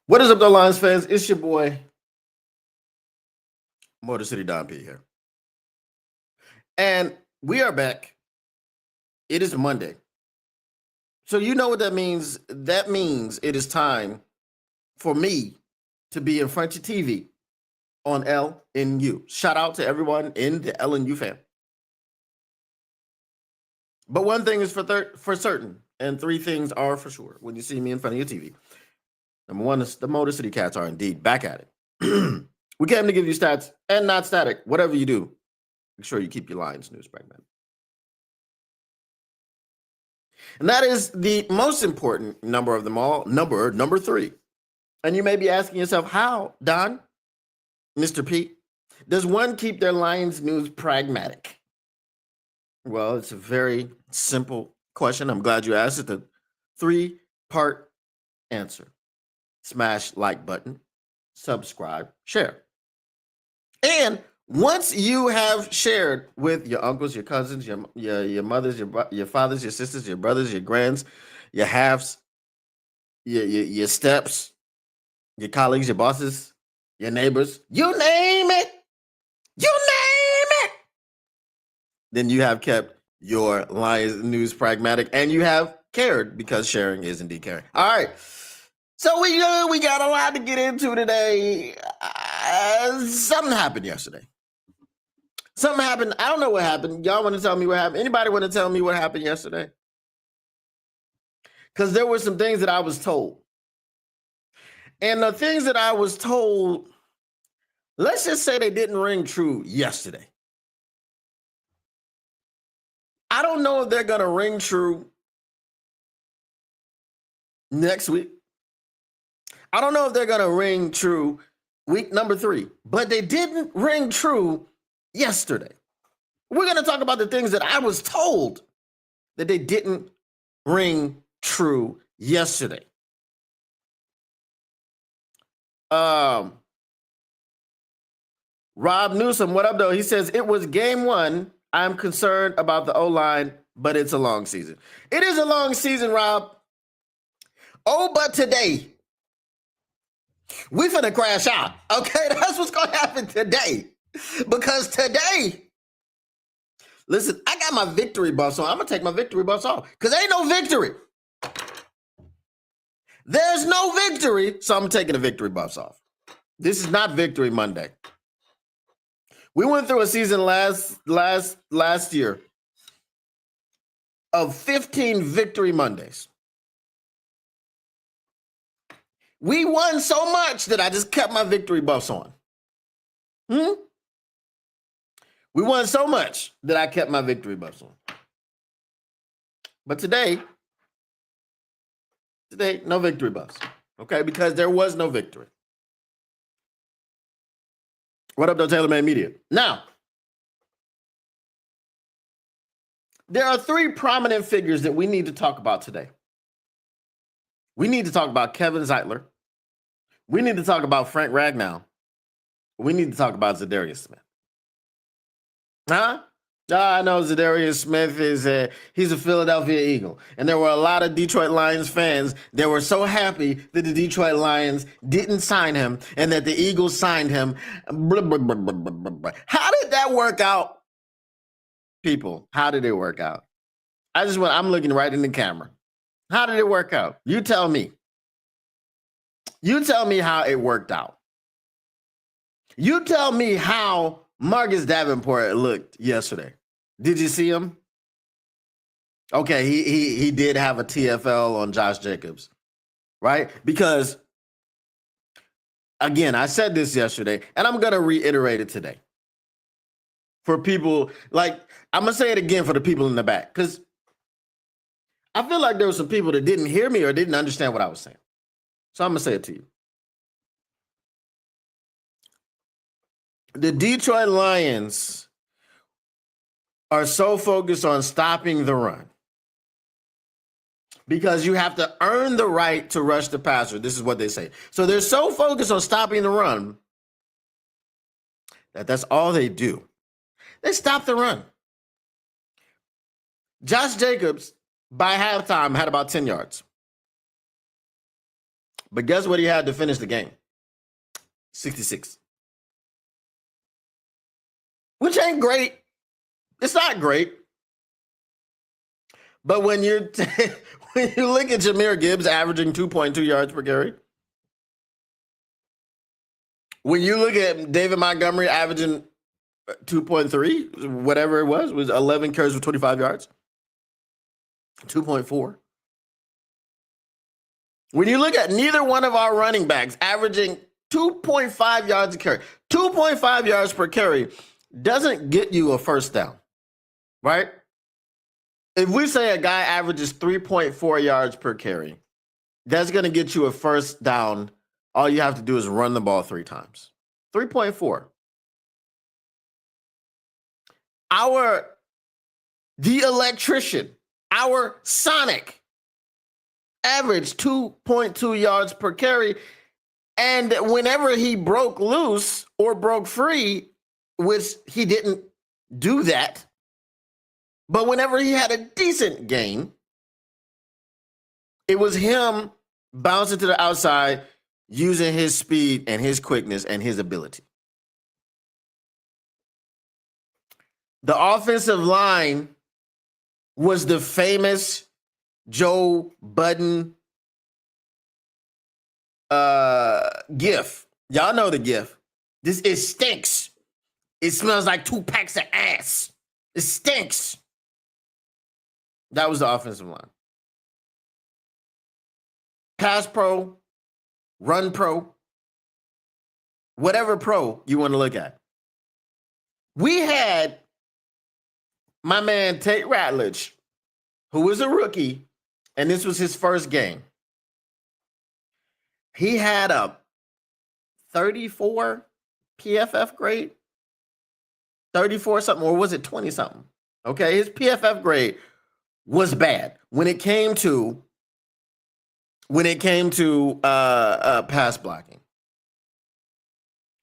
What is up, though, Lions fans? It's your boy, Motor City Don P here. And we are back. It is Monday. So you know what that means? That means it is time for me to be in front of TV on LNU. Shout out to everyone in the LNU fan. But one thing is for certain, and three things are for sure when you see me in front of your TV. Number one is the Motor City Cats are indeed back at it. We came to give you stats and not static. Whatever you do, make sure you keep your Lions news pregnant. And that is the most important number of them all, number 3. And you may be asking yourself, how, Don, Mr. P, does one keep their Lions news pragmatic? Well, it's a very simple question. I'm glad you asked it. A 3-part answer. Smash like button, subscribe, share. And once you have shared with your uncles, your cousins, your mothers, your fathers, your sisters, your brothers, your grands, your halves, your steps, your colleagues, your bosses, your neighbors, you name it, then you have kept your Lions news pragmatic and you have cared, because sharing is indeed caring. All right. So we got a lot to get into today. Something happened yesterday. Something happened. I don't know what happened. Y'all want to tell me what happened? Anybody want to tell me what happened yesterday? Because there were some things that I was told. And the things that I was told, let's just say they didn't ring true yesterday. I don't know if they're going to ring true next week. I don't know if they're going to ring true week number 3, but they didn't ring true yesterday. We're going to talk about the things that I was told that they didn't ring true yesterday. Rob Newsom, what up, though? He says, it was game 1. I'm concerned about the O-line, but it's a long season. It is a long season, Rob. Oh, but today, we finna crash out, okay? That's what's gonna happen today. Because today, listen, I got my victory buffs on. I'm gonna take my victory buffs off, because ain't no victory. There's no victory, so I'm taking the victory buffs off. This is not Victory Monday. We went through a season last year of 15 Victory Mondays. We won so much that I just kept my victory buffs on. We won so much that I kept my victory buffs on. But today, no victory buffs. Okay, because there was no victory. What up, though, Taylor Made Media? Now, there are 3 prominent figures that we need to talk about today. We need to talk about Kevin Zeitler. We need to talk about Frank Ragnow. We need to talk about Za'Darius Smith. Huh? I know Za'Darius Smith he's a Philadelphia Eagle. And there were a lot of Detroit Lions fans that were so happy that the Detroit Lions didn't sign him and that the Eagles signed him. Blah, blah, blah, blah, blah, blah. How did that work out? People, how did it work out? I'm looking right in the camera. How did it work out? You tell me. You tell me how it worked out. You tell me how Marcus Davenport looked yesterday. Did you see him? Okay, he did have a TFL on Josh Jacobs, right? Because, again, I said this yesterday, and I'm going to reiterate it today. For people, I'm going to say it again for the people in the back, because I feel like there were some people that didn't hear me or didn't understand what I was saying. So I'm going to say it to you. The Detroit Lions are so focused on stopping the run because you have to earn the right to rush the passer. This is what they say. So they're so focused on stopping the run that's all they do. They stop the run. Josh Jacobs, by halftime, had about 10 yards. But guess what he had to finish the game? 66. Which ain't great. It's not great. But when you when you look at Jahmyr Gibbs averaging 2.2 yards per carry, when you look at David Montgomery averaging 2.3, whatever it was 11 carries for 25 yards, 2.4. When you look at neither one of our running backs averaging 2.5 yards a carry, 2.5 yards per carry doesn't get you a first down, right? If we say a guy averages 3.4 yards per carry, that's going to get you a first down. All you have to do is run the ball 3 times. 3.4. The electrician, our Sonic, averaged 2.2 yards per carry. And whenever he broke loose or broke free, which he didn't do that, but whenever he had a decent game, it was him bouncing to the outside, using his speed and his quickness and his ability. The offensive line was the famous Joe Budden gif. Y'all know the gif. It stinks. It smells like 2 packs of ass. It stinks. That was the offensive line. Pass pro, run pro, whatever pro you want to look at. We had my man Tate Ratledge, who was a rookie, and this was his first game. He had a 34 PFF grade, 34 something, or was it 20 something? Okay, his PFF grade was bad when it came to pass blocking.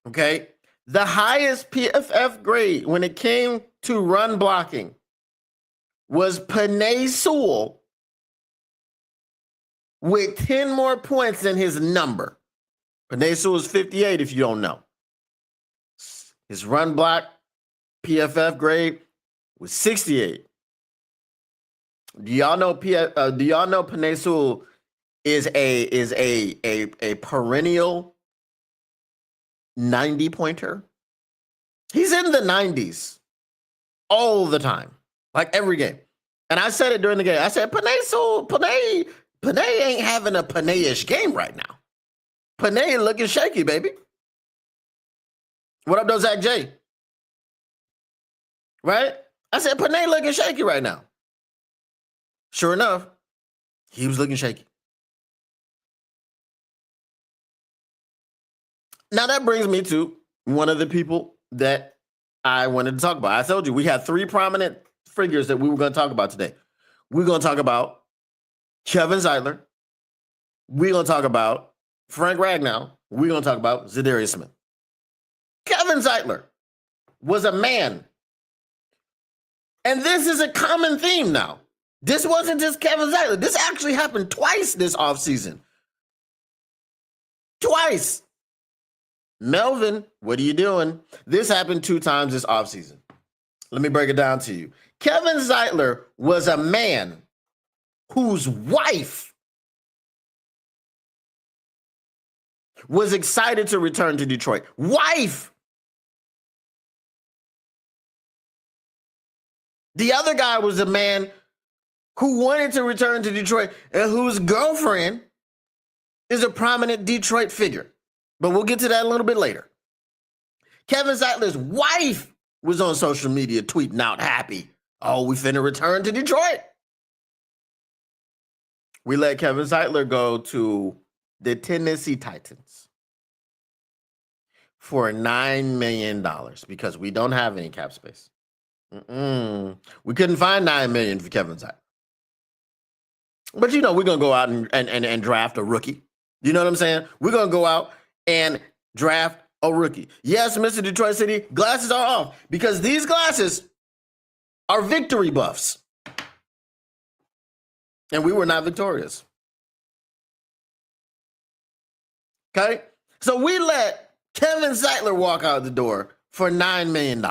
Okay, the highest PFF grade when it came to run blocking was Penei Sewell with 10 more points than his number. Penei Sewell is 58 if you don't know. His run block PFF grade was 68. Do y'all know Penei Sewell is a perennial 90 pointer? He's in the 90s all the time, like every game. And I said it during the game. I said Penei ain't having a Penei-ish game right now. Penei looking shaky, baby. What up, though, Zach J? Right? I said Penei looking shaky right now. Sure enough, he was looking shaky. Now that brings me to one of the people that I wanted to talk about. I told you we had 3 prominent figures that we were going to talk about today. We're going to talk about Kevin Zeitler. We're going to talk about Frank Ragnow. We're going to talk about Za'Darius Smith. Kevin Zeitler was a man. And this is a common theme now. This wasn't just Kevin Zeitler. This actually happened twice this offseason. Twice. Melvin, what are you doing? This happened 2 times this offseason. Let me break it down to you. Kevin Zeitler was a man whose wife was excited to return to Detroit. Wife! The other guy was a man who wanted to return to Detroit and whose girlfriend is a prominent Detroit figure. But we'll get to that a little bit later. Kevin Zeitler's wife was on social media tweeting out happy. Oh, we finna return to Detroit. We let Kevin Zeitler go to the Tennessee Titans for $9 million because we don't have any cap space. We couldn't find $9 million for Kevin Zeitler. But we're going to go out and draft a rookie. You know what I'm saying? We're going to go out and draft a rookie. Yes, Mr. Detroit City, glasses are off because these glasses are victory buffs. And we were not victorious. Okay? So we let Kevin Zeitler walk out the door for $9 million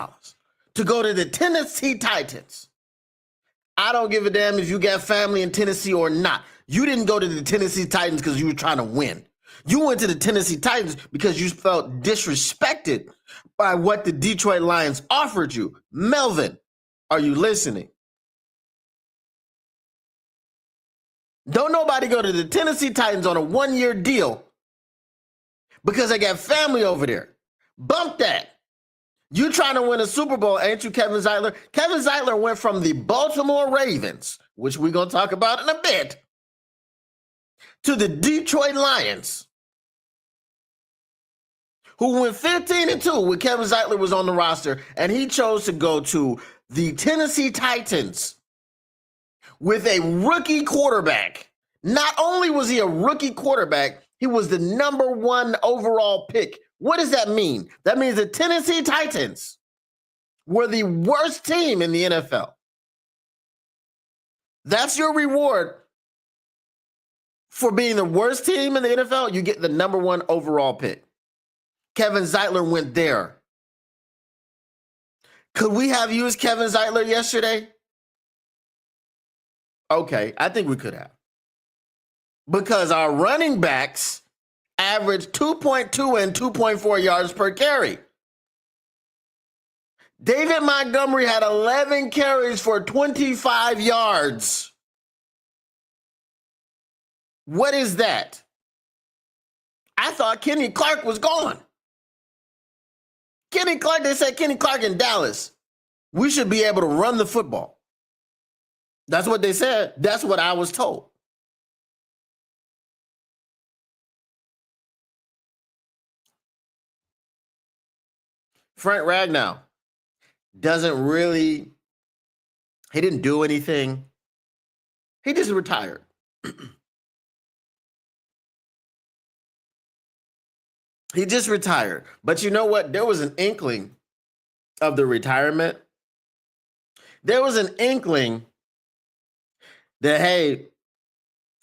to go to the Tennessee Titans. I don't give a damn if you got family in Tennessee or not. You didn't go to the Tennessee Titans because you were trying to win. You went to the Tennessee Titans because you felt disrespected by what the Detroit Lions offered you. Melvin, are you listening? Don't nobody go to the Tennessee Titans on a 1-year deal because they got family over there. Bump that. You trying to win a Super Bowl, ain't you, Kevin Zeitler? Kevin Zeitler went from the Baltimore Ravens, which we're going to talk about in a bit, to the Detroit Lions, who went 15-2 when Kevin Zeitler was on the roster, and he chose to go to the Tennessee Titans with a rookie quarterback. Not only was he a rookie quarterback, he was the number 1 overall pick. What does that mean? That means the Tennessee Titans were the worst team in the NFL. That's your reward for being the worst team in the NFL. You get the number 1 overall pick. Kevin Zeitler went there. Could we have used Kevin Zeitler yesterday? Okay, I think we could have. Because our running backs averaged 2.2 and 2.4 yards per carry. David Montgomery had 11 carries for 25 yards. What is that? I thought Kenny Clark was gone. Kenny Clark, they said Kenny Clark in Dallas. We should be able to run the football. That's what they said. That's what I was told. Frank Ragnow doesn't really, he didn't do anything. He just retired. He just retired. But you know what? There was an inkling of the retirement. There was an inkling that, hey,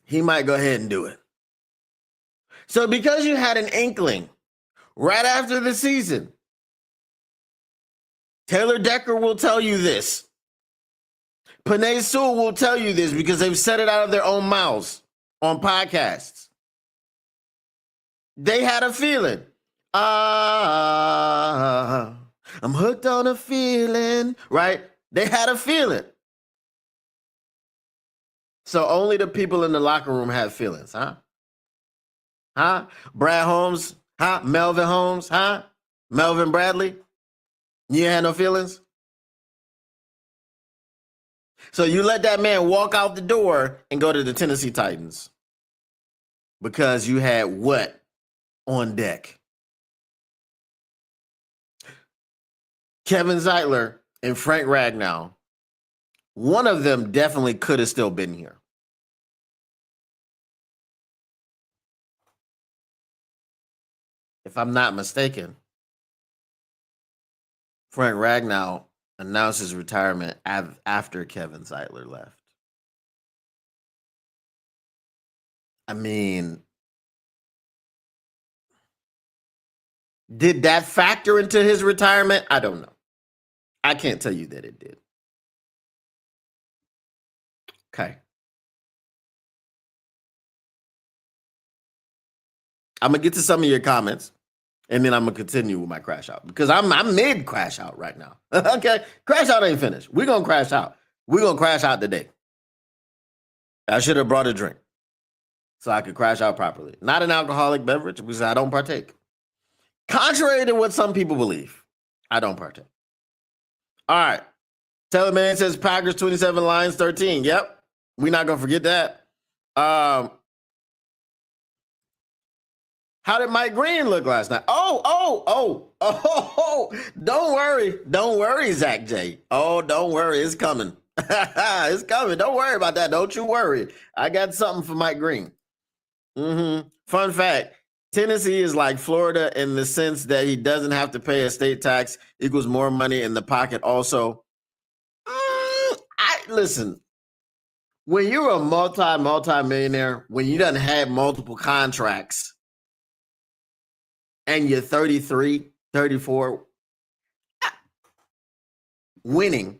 he might go ahead and do it. So because you had an inkling right after the season, Taylor Decker will tell you this. Penei Sewell will tell you this because they've said it out of their own mouths on podcasts. They had a feeling. I'm hooked on a feeling, right? They had a feeling. So only the people in the locker room have feelings, huh? Huh? Brad Holmes, huh? Melvin Holmes, huh? Melvin Bradley? You had no feelings? So you let that man walk out the door and go to the Tennessee Titans because you had what on deck? Kevin Zeitler and Frank Ragnow. One of them definitely could have still been here. If I'm not mistaken, Frank Ragnow announced his retirement after Kevin Zeitler left. I mean, did that factor into his retirement? I don't know. I can't tell you that it did. Okay. I'm going to get to some of your comments, and then I'm going to continue with my crash out because I'm mid crash out right now. Okay? Crash out ain't finished. We're going to crash out. We're going to crash out today. I should have brought a drink so I could crash out properly. Not an alcoholic beverage because I don't partake. Contrary to what some people believe, I don't partake. All right. Taylor Man says Packers 27, Lions 13. Yep. We're not going to forget that. How did Mike Green look last night? Oh. Don't worry, Zach J. Oh, don't worry. It's coming. It's coming. Don't worry about that. Don't you worry. I got something for Mike Green. Fun fact. Tennessee is like Florida in the sense that he doesn't have to pay a state tax, equals more money in the pocket also. Listen, when you're a multi-millionaire, when you done had multiple contracts, and you're 33, 34, winning,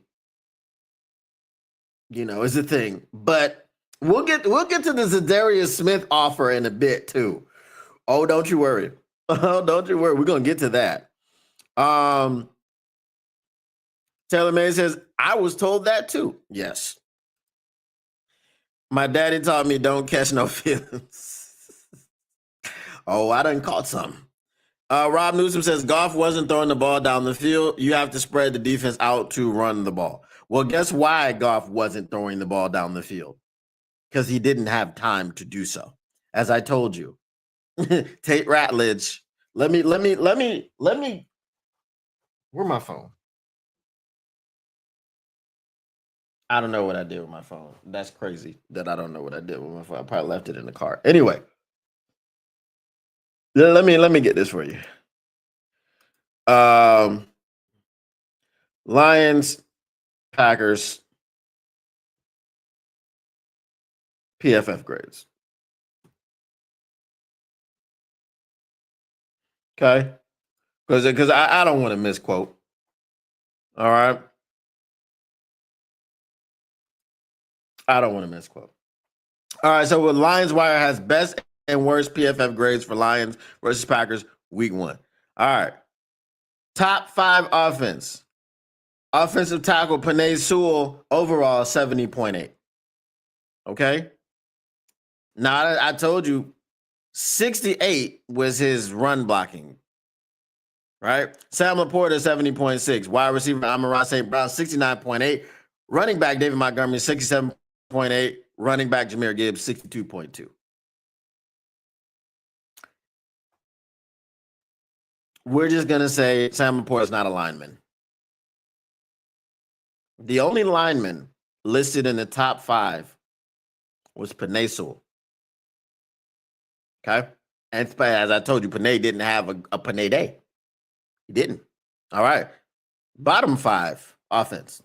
is a thing. But we'll get to the Zadarius Smith offer in a bit too. Oh, don't you worry. Oh, don't you worry. We're gonna get to that. Taylor May says, I was told that too. Yes. My daddy taught me don't catch no feelings. Oh, I done caught some. Rob Newsom says Goff wasn't throwing the ball down the field. You have to spread the defense out to run the ball. Well, guess why Goff wasn't throwing the ball down the field? Because he didn't have time to do so. As I told you. Tate Ratledge. Let me. Where's my phone? I don't know what I did with my phone. That's crazy that I don't know what I did with my phone. I probably left it in the car. Anyway, let me get this for you. Lions, Packers, PFF grades. Okay, because I don't want to misquote. All right. I don't want to misquote. All right, so Lions Wire has best and worst PFF grades for Lions versus Packers week 1. All right. Top 5 offense. Offensive tackle Penei Sewell overall 70.8. Okay. Now I told you 68 was his run blocking. Right? Sam Laporta 70.6. Wide receiver Amon-Ra St. Brown 69.8. Running back David Montgomery 67.8. Running back Jahmyr Gibbs 62.2. We're just going to say Sam Laporta is not a lineman. The only lineman listed in the top 5 was Penei Sewell. Okay? And as I told you, Penei didn't have a Penei day. He didn't. All right. Bottom 5 offense.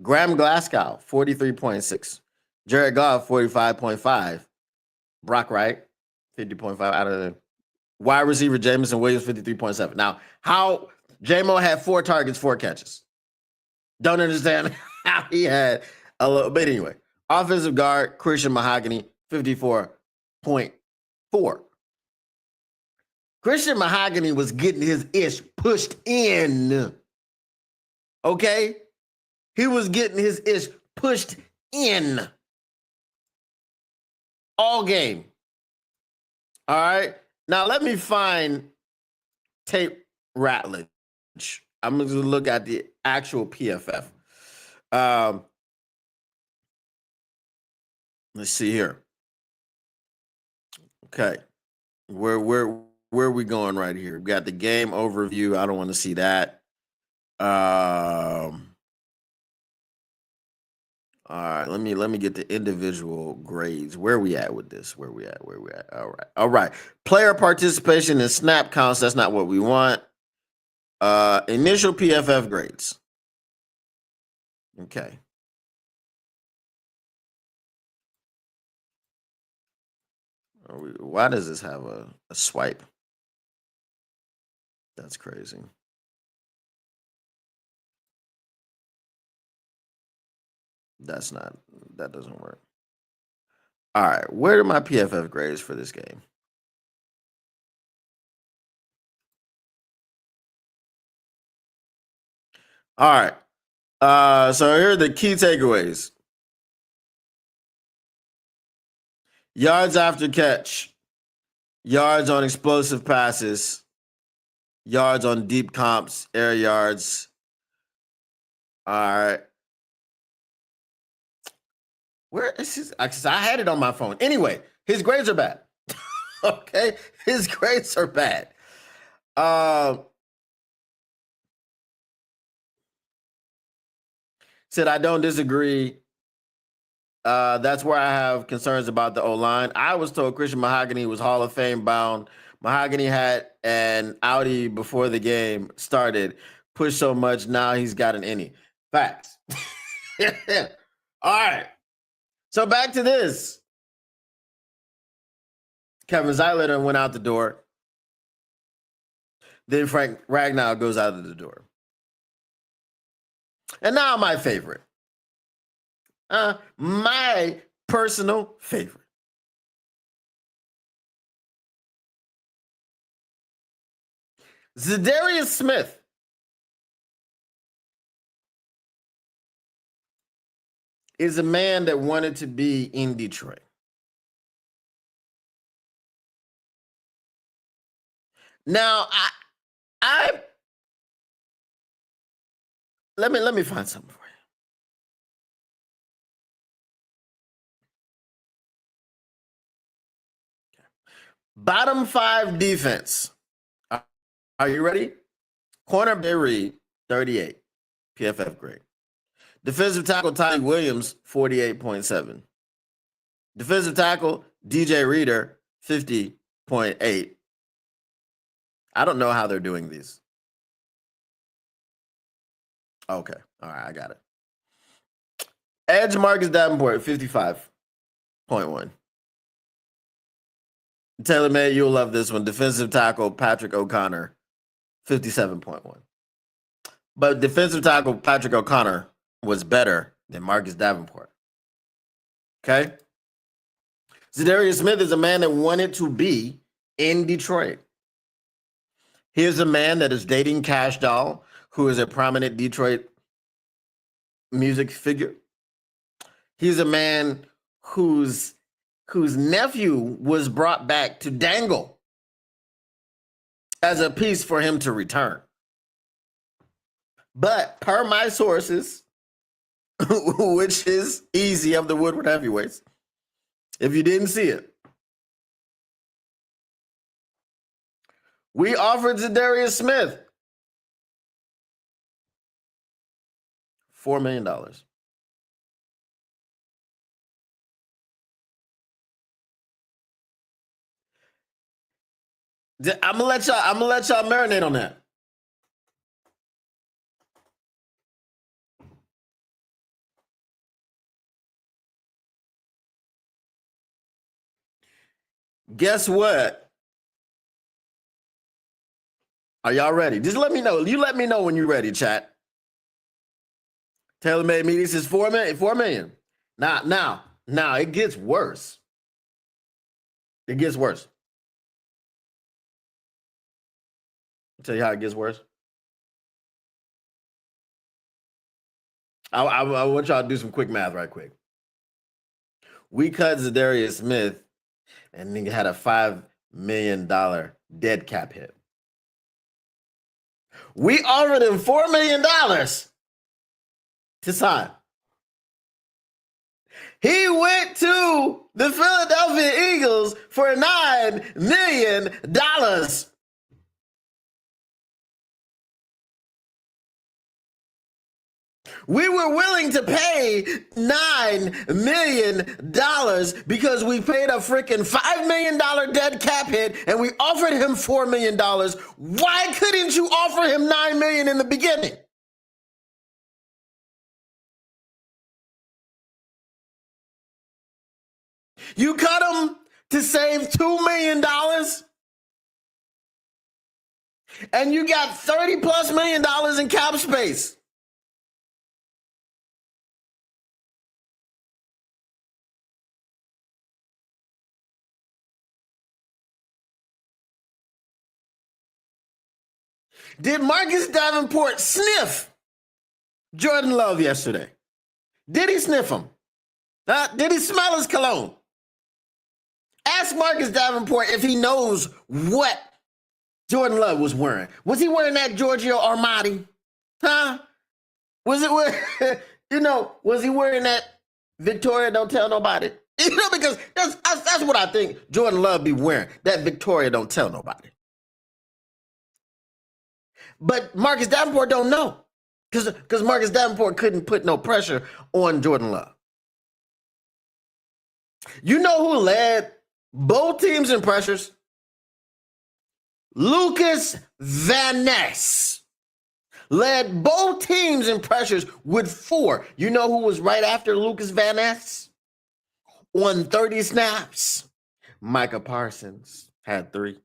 Graham Glasgow, 43.6. Jared Goff, 45.5. Brock Wright, 50.5 out of the wide receiver Jameson Williams, 53.7. Now, how J-Mo had 4 targets, 4 catches. Don't understand how he had a little bit anyway. Offensive guard, Christian Mahogany, 54.4. Christian Mahogany was getting his ish pushed in. Okay? He was getting his ish pushed in all game. All right. Now let me find Tate Ratledge. I'm going to look at the actual PFF. Let's see here. Okay. Where are we going right here? We got the game overview. I don't want to see that. All right, let me get the individual grades. Where are we at with this? Where we at? All right. Player participation and snap counts. That's not what we want. Initial PFF grades. Okay. Why does this have a swipe? That's crazy. That doesn't work. All right, where are my PFF grades for this game? All right. So here are the key takeaways. Yards after catch, yards on explosive passes, yards on deep comps, air yards. All right. Where is his? I had it on my phone. Anyway, his grades are bad. Okay, his grades are bad. Said I don't disagree. That's where I have concerns about the O-line. I was told Christian Mahogany was Hall of Fame bound. Mahogany had an Audi before the game started. Pushed so much, now he's got an innie. Facts. All right. So back to this. Kevin Zeitler went out the door. then Frank Ragnow goes out of the door. And now my favorite. My personal favorite. Za'Darius Smith. Is a man that wanted to be in Detroit. Now, I let me find something for you. Bottom 5 defense. Are you ready? Corner Bay Reed, 38, PFF grade. Defensive tackle Ty Williams, 48.7. Defensive tackle DJ Reader, 50.8. I don't know how they're doing these. Okay. All right, I got it. Edge Marcus Davenport, 55.1. Taylor May, you'll love this one. Defensive tackle Patrick O'Connor, 57.1. But defensive tackle Patrick O'Connor was better than Marcus Davenport. Okay? Za'Darius Smith is a man that wanted to be in Detroit. Here's a man that is dating Cash Doll, who is a prominent Detroit music figure. He's a man whose nephew was brought back to dangle as a piece for him to return. But per my sources, which is easy of the Woodward Heavyweights, if you didn't see it, we offered Za'Darius Smith $4 million. I'm gonna let y'all marinate on that. Guess what? Are y'all ready? Just let me know. You let me know when you're ready, chat. Taylor Made Media says $4 million. Now, it gets worse. It gets worse. I'll tell you how it gets worse. I want y'all to do some quick math right quick. We cut Za'Darius Smith and he had a $5 million dead cap hit. We offered him $4 million to sign. He went to the Philadelphia Eagles for $9 million. We were willing to pay $9 million because we paid a freaking $5 million dead cap hit and we offered him $4 million. Why couldn't you offer him $9 million in the beginning? You cut him to save $2 million and you got $30 plus million in cap space. Did Marcus Davenport sniff Jordan Love yesterday? Did he sniff him? Did he smell his cologne? Ask Marcus Davenport if he knows what Jordan Love was wearing. Was he wearing that Giorgio Armani? Huh? Was it was he wearing that Victoria Don't Tell Nobody? Because that's what I think Jordan Love be wearing. That Victoria Don't Tell Nobody. But Marcus Davenport don't know. Because Marcus Davenport couldn't put no pressure on Jordan Love. You know who led both teams in pressures? Lucas Van Ness led both teams in pressures with 4. You know who was right after Lucas Van Ness? On 30 snaps, Micah Parsons had 3.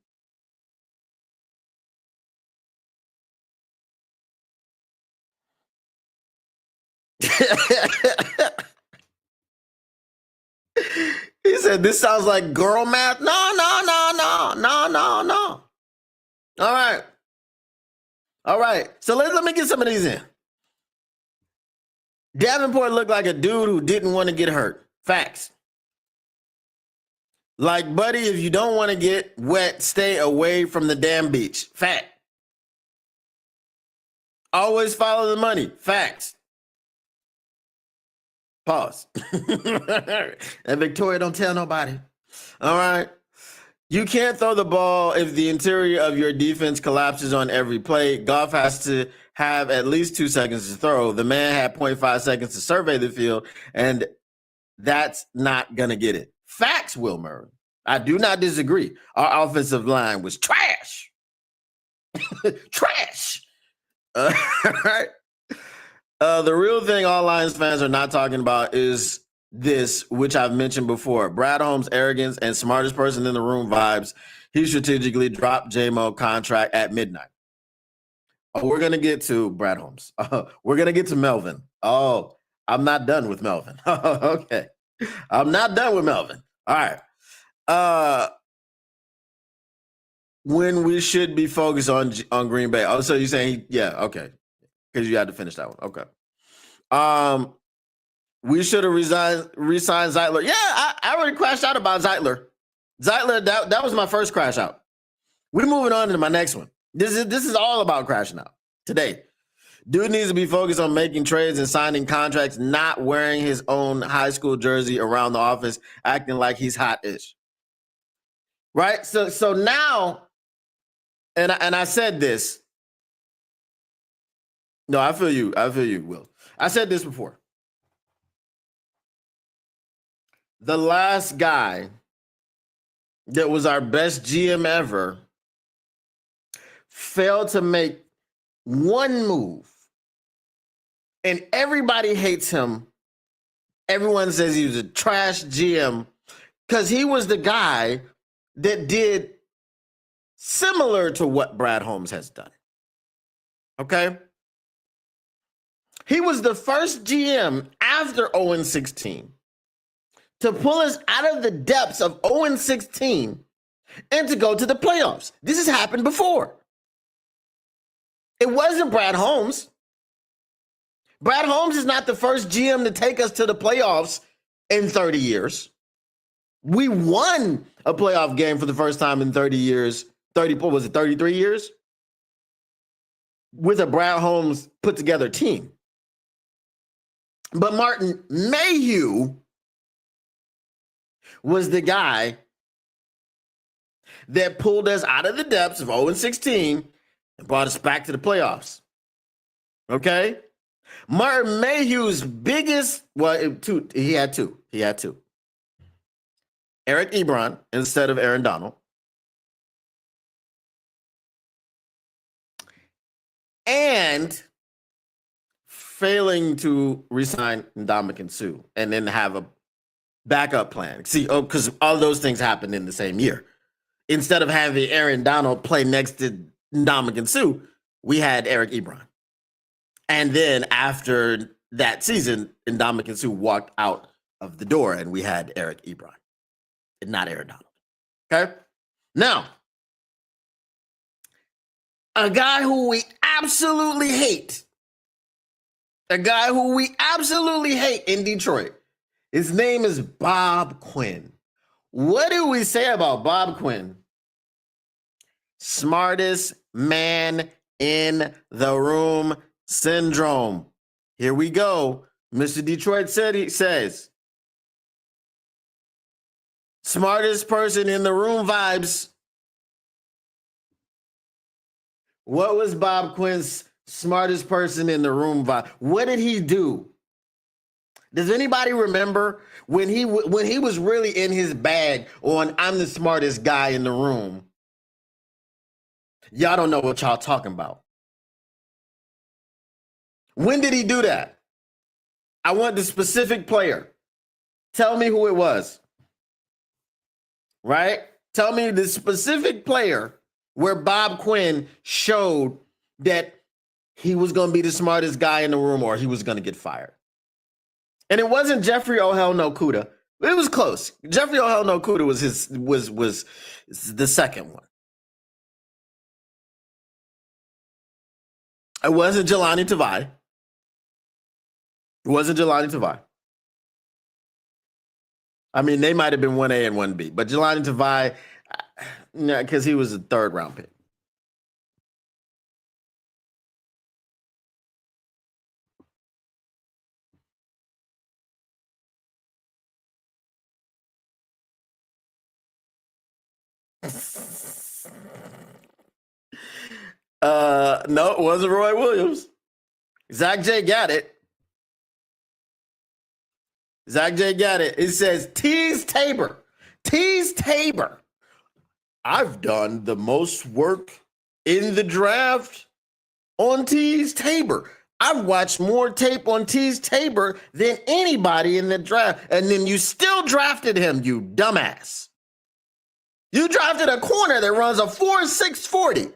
He said, "This sounds like girl math." No, no, no, no, no, no, no. All right. All right. So let me get some of these in. Davenport looked like a dude who didn't want to get hurt. Facts. Like, buddy, if you don't want to get wet, stay away from the damn beach. Fact. Always follow the money. Facts. Pause. And Victoria, don't tell nobody. All right. You can't throw the ball if the interior of your defense collapses on every play. Goff has to have at least 2 seconds to throw. The man had 0.5 seconds to survey the field, and that's not going to get it. Facts, Will Murray. I do not disagree. Our offensive line was trash. Trash. Right. The real thing all Lions fans are not talking about is this, which I've mentioned before. Brad Holmes' arrogance and smartest person in the room vibes. He strategically dropped J-Mo contract at midnight. Oh, we're going to get to Brad Holmes. We're going to get to Melvin. Oh, I'm not done with Melvin. Okay. I'm not done with Melvin. All right. When we should be focused on Green Bay. Oh, so you're saying, yeah, okay. Because you had to finish that one. Okay. We should have re-signed Zeitler. Yeah, I already crashed out about Zeitler. Zeitler, that was my first crash out. We're moving on to my next one. This is all about crashing out today. Dude needs to be focused on making trades and signing contracts, not wearing his own high school jersey around the office, acting like he's hot-ish. Right? So now, and I said this. No, I feel you. I feel you, Will. I said this before. The last guy that was our best GM ever failed to make one move. And everybody hates him. Everyone says he was a trash GM because he was the guy that did similar to what Brad Holmes has done. Okay? He was the first GM after 0-16 to pull us out of the depths of 0-16 and to go to the playoffs. This has happened before. It wasn't Brad Holmes. Brad Holmes is not the first GM to take us to the playoffs in 30 years. We won a playoff game for the first time in 30 years. 33 years? With a Brad Holmes put together team. But Martin Mayhew was the guy that pulled us out of the depths of 0-16 and brought us back to the playoffs. Okay? Martin Mayhew's biggest, he had two. Eric Ebron instead of Aaron Donald. And failing to resign Ndamukong Suh and then have a backup plan. See, because all those things happened in the same year. Instead of having Aaron Donald play next to Ndamukong Suh, we had Eric Ebron. And then after that season, Ndamukong Suh walked out of the door and we had Eric Ebron and not Aaron Donald. Okay? Now, a guy who we absolutely hate. A guy who we absolutely hate in Detroit. His name is Bob Quinn. What do we say about Bob Quinn? Smartest man in the room syndrome. Here we go. Mr. Detroit says, smartest person in the room vibes. What was Bob Quinn's smartest person in the room vibe? What did he do? Does anybody remember when he was really in his bag on I'm the smartest guy in the room? Y'all don't know what y'all talking about. When did he do that? I want the specific player. Tell me who it was. Right? Tell me the specific player where Bob Quinn showed that he was going to be the smartest guy in the room or he was going to get fired. And it wasn't Jeffrey Oh Hell No Cuda. It was close. Jeffrey Oh Hell No Cuda was the second one. It wasn't Jelani Tavai. It wasn't Jelani Tavai. I mean, they might have been 1A and 1B, but Jelani Tavai, because he was a third round pick. No, it wasn't Roy Williams. Zach J got it. Zach J got it. It says Tease Tabor. Tease Tabor. I've done the most work in the draft on Tease Tabor. I've watched more tape on Tease Tabor than anybody in the draft. And then you still drafted him, you dumbass. You drafted a corner that runs a 4.6 40.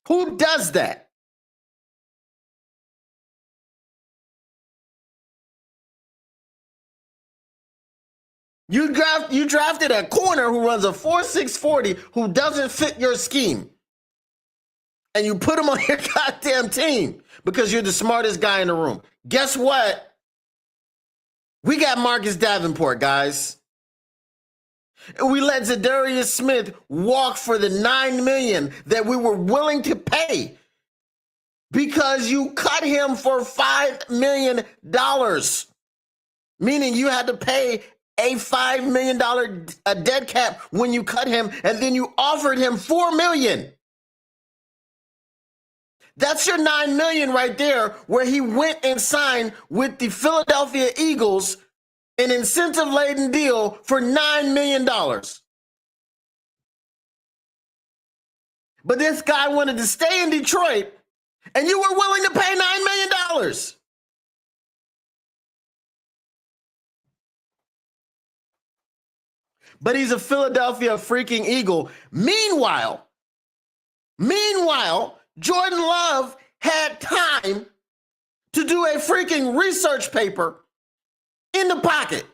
Who does that? You drafted a corner who runs a 4.6 40 who doesn't fit your scheme. And you put him on your goddamn team because you're the smartest guy in the room. Guess what? We got Marcus Davenport, guys. And we let Zadarius Smith walk for the $9 million that we were willing to pay because you cut him for $5 million, meaning you had to pay a $5 million dead cap when you cut him, and then you offered him $4 million. That's your $9 million right there, where he went and signed with the Philadelphia Eagles an incentive-laden deal for $9 million. But this guy wanted to stay in Detroit, and you were willing to pay $9 million. But he's a Philadelphia freaking Eagle. Meanwhile, Jordan Love had time to do a freaking research paper in the pocket.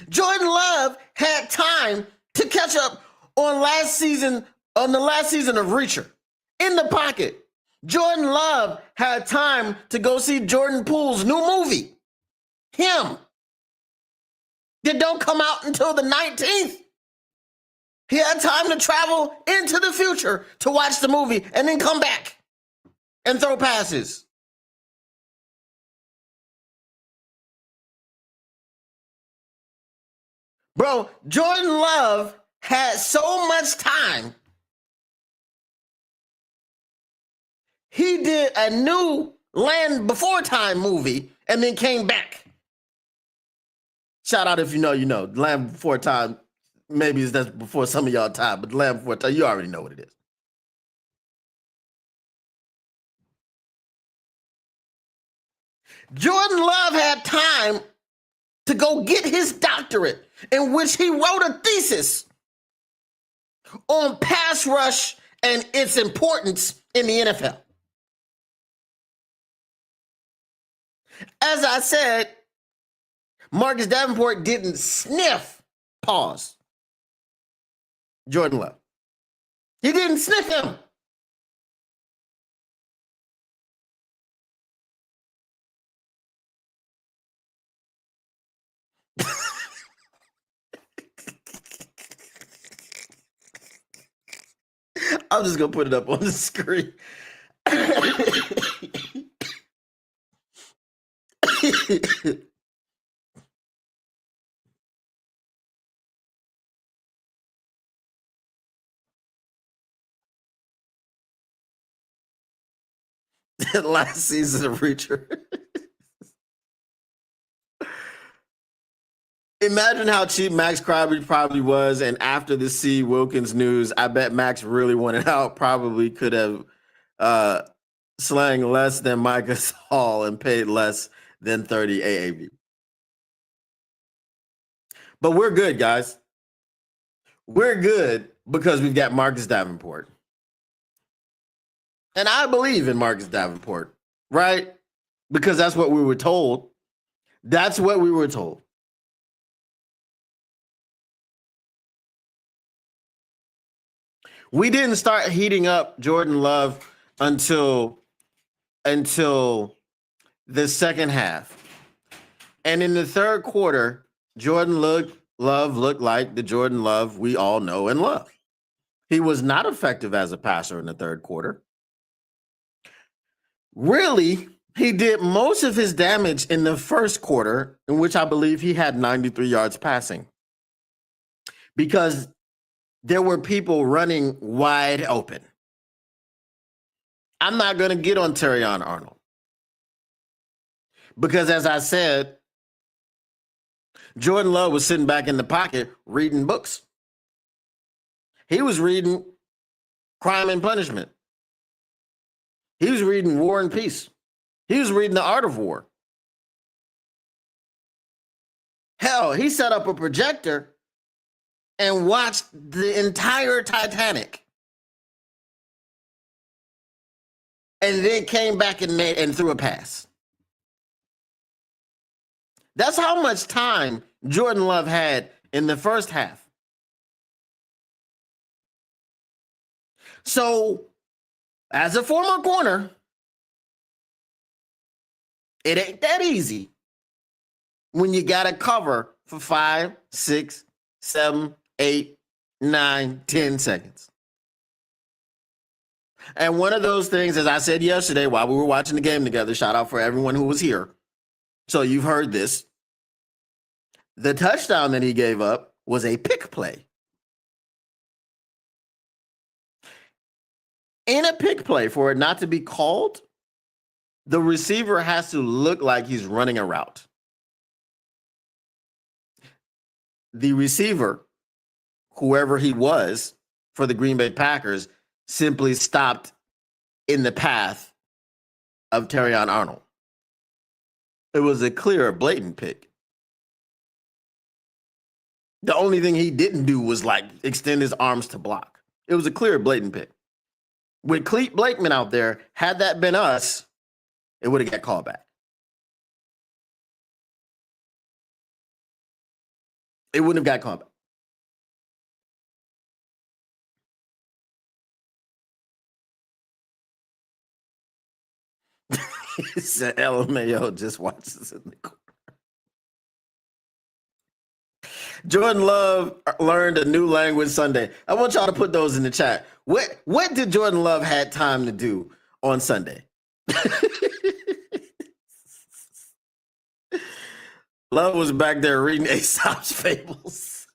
Jordan Love had time to catch up on the last season of Reacher in the pocket. Jordan Love had time to go see Jordan Poole's new movie, Him, that don't come out until the 19th. He had time to travel into the future to watch the movie and then come back and throw passes. Bro, Jordan Love had so much time. He did a new Land Before Time movie and then came back. Shout out if you know, you know. Land Before Time, maybe that's before some of y'all time, but Land Before Time, you already know what it is. Jordan Love had time to go get his doctorate, in which he wrote a thesis on pass rush and its importance in the NFL. As I said, Marcus Davenport didn't sniff, pause, Jordan Love. He didn't sniff him. I'm just going to put it up on the screen. Last season of Reacher. Imagine how cheap Max Crosby probably was, and after the C. Wilkins news, I bet Max really wanted out. Probably could have slang less than Micah Hall and paid less than 30 AAV. But we're good, guys. We're good because we've got Marcus Davenport. And I believe in Marcus Davenport, right? Because that's what we were told. That's what we were told. We didn't start heating up Jordan Love until the second half. And in the third quarter, Love looked like the Jordan Love we all know and love. He was not effective as a passer in the third quarter. Really, he did most of his damage in the first quarter, in which I believe he had 93 yards passing. Because there were people running wide open. I'm not going to get on Terrion Arnold. Because as I said, Jordan Love was sitting back in the pocket reading books. He was reading Crime and Punishment. He was reading War and Peace. He was reading The Art of War. Hell, he set up a projector and watched the entire Titanic. And then came back and threw a pass. That's how much time Jordan Love had in the first half. So, as a former corner, it ain't that easy when you got to cover for 5, 6, 7, 8, 9, 10 seconds. And one of those things, as I said yesterday while we were watching the game together, shout out for everyone who was here. So you've heard this. The touchdown that he gave up was a pick play. In a pick play, for it not to be called, the receiver has to look like he's running a route. The receiver, whoever he was for the Green Bay Packers, simply stopped in the path of Terrion Arnold. It was a clear, blatant pick. The only thing he didn't do was like extend his arms to block. It was a clear, blatant pick. With Clete Blakeman out there, had that been us, it would have got called back. It wouldn't have got called back. He said LMAO just watches in the corner. Jordan Love learned a new language Sunday. I want y'all to put those in the chat. What did Jordan Love had time to do on Sunday? Love was back there reading Aesop's fables.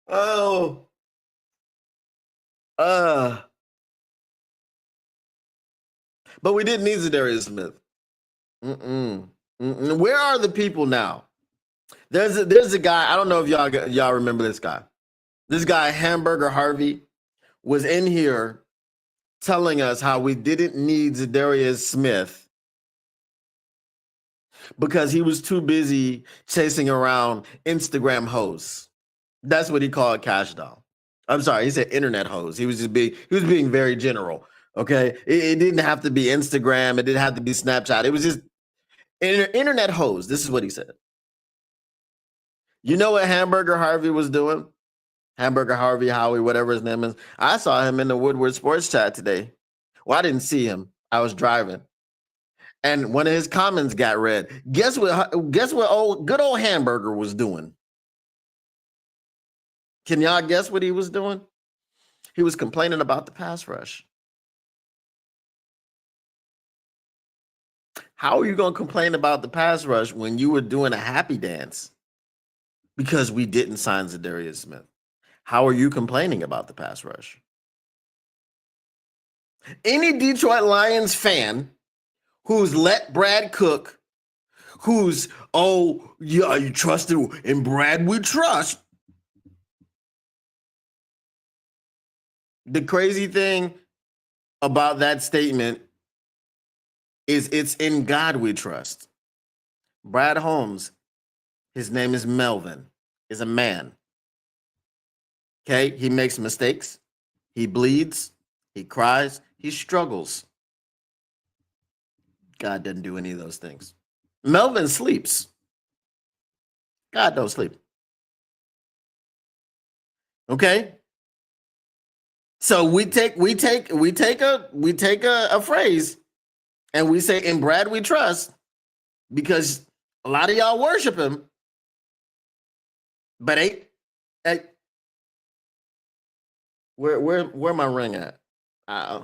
Oh. But we didn't need Zadarius Smith. Where are the people now? There's a guy. I don't know if y'all remember this guy. This guy, Hamburger Harvey, was in here telling us how we didn't need Zadarius Smith because he was too busy chasing around Instagram hoes. That's what he called Cash Doll. I'm sorry, he said internet hoes. He was being very general. Okay, it didn't have to be Instagram. It didn't have to be Snapchat. It was just internet hoes. This is what he said. You know what Hamburger Harvey was doing? Hamburger Harvey, Howie, whatever his name is. I saw him in the Woodward Sports Chat today. Well, I didn't see him. I was driving. And one of his comments got read. Guess what good old Hamburger was doing? Can y'all guess what he was doing? He was complaining about the pass rush. How are you going to complain about the pass rush when you were doing a happy dance because we didn't sign Zadarius Smith? How are you complaining about the pass rush? Any Detroit Lions fan who's let Brad cook, who's, oh, yeah, you trusted in Brad, we trust. The crazy thing about that statement is it's in God we trust. Brad Holmes, his name is Melvin, is a man. Okay, he makes mistakes, he bleeds, he cries, he struggles. God doesn't do any of those things. Melvin sleeps. God don't sleep. Okay. So we take a phrase and we say, "In Brad we trust," because a lot of y'all worship him, but where my ring at? I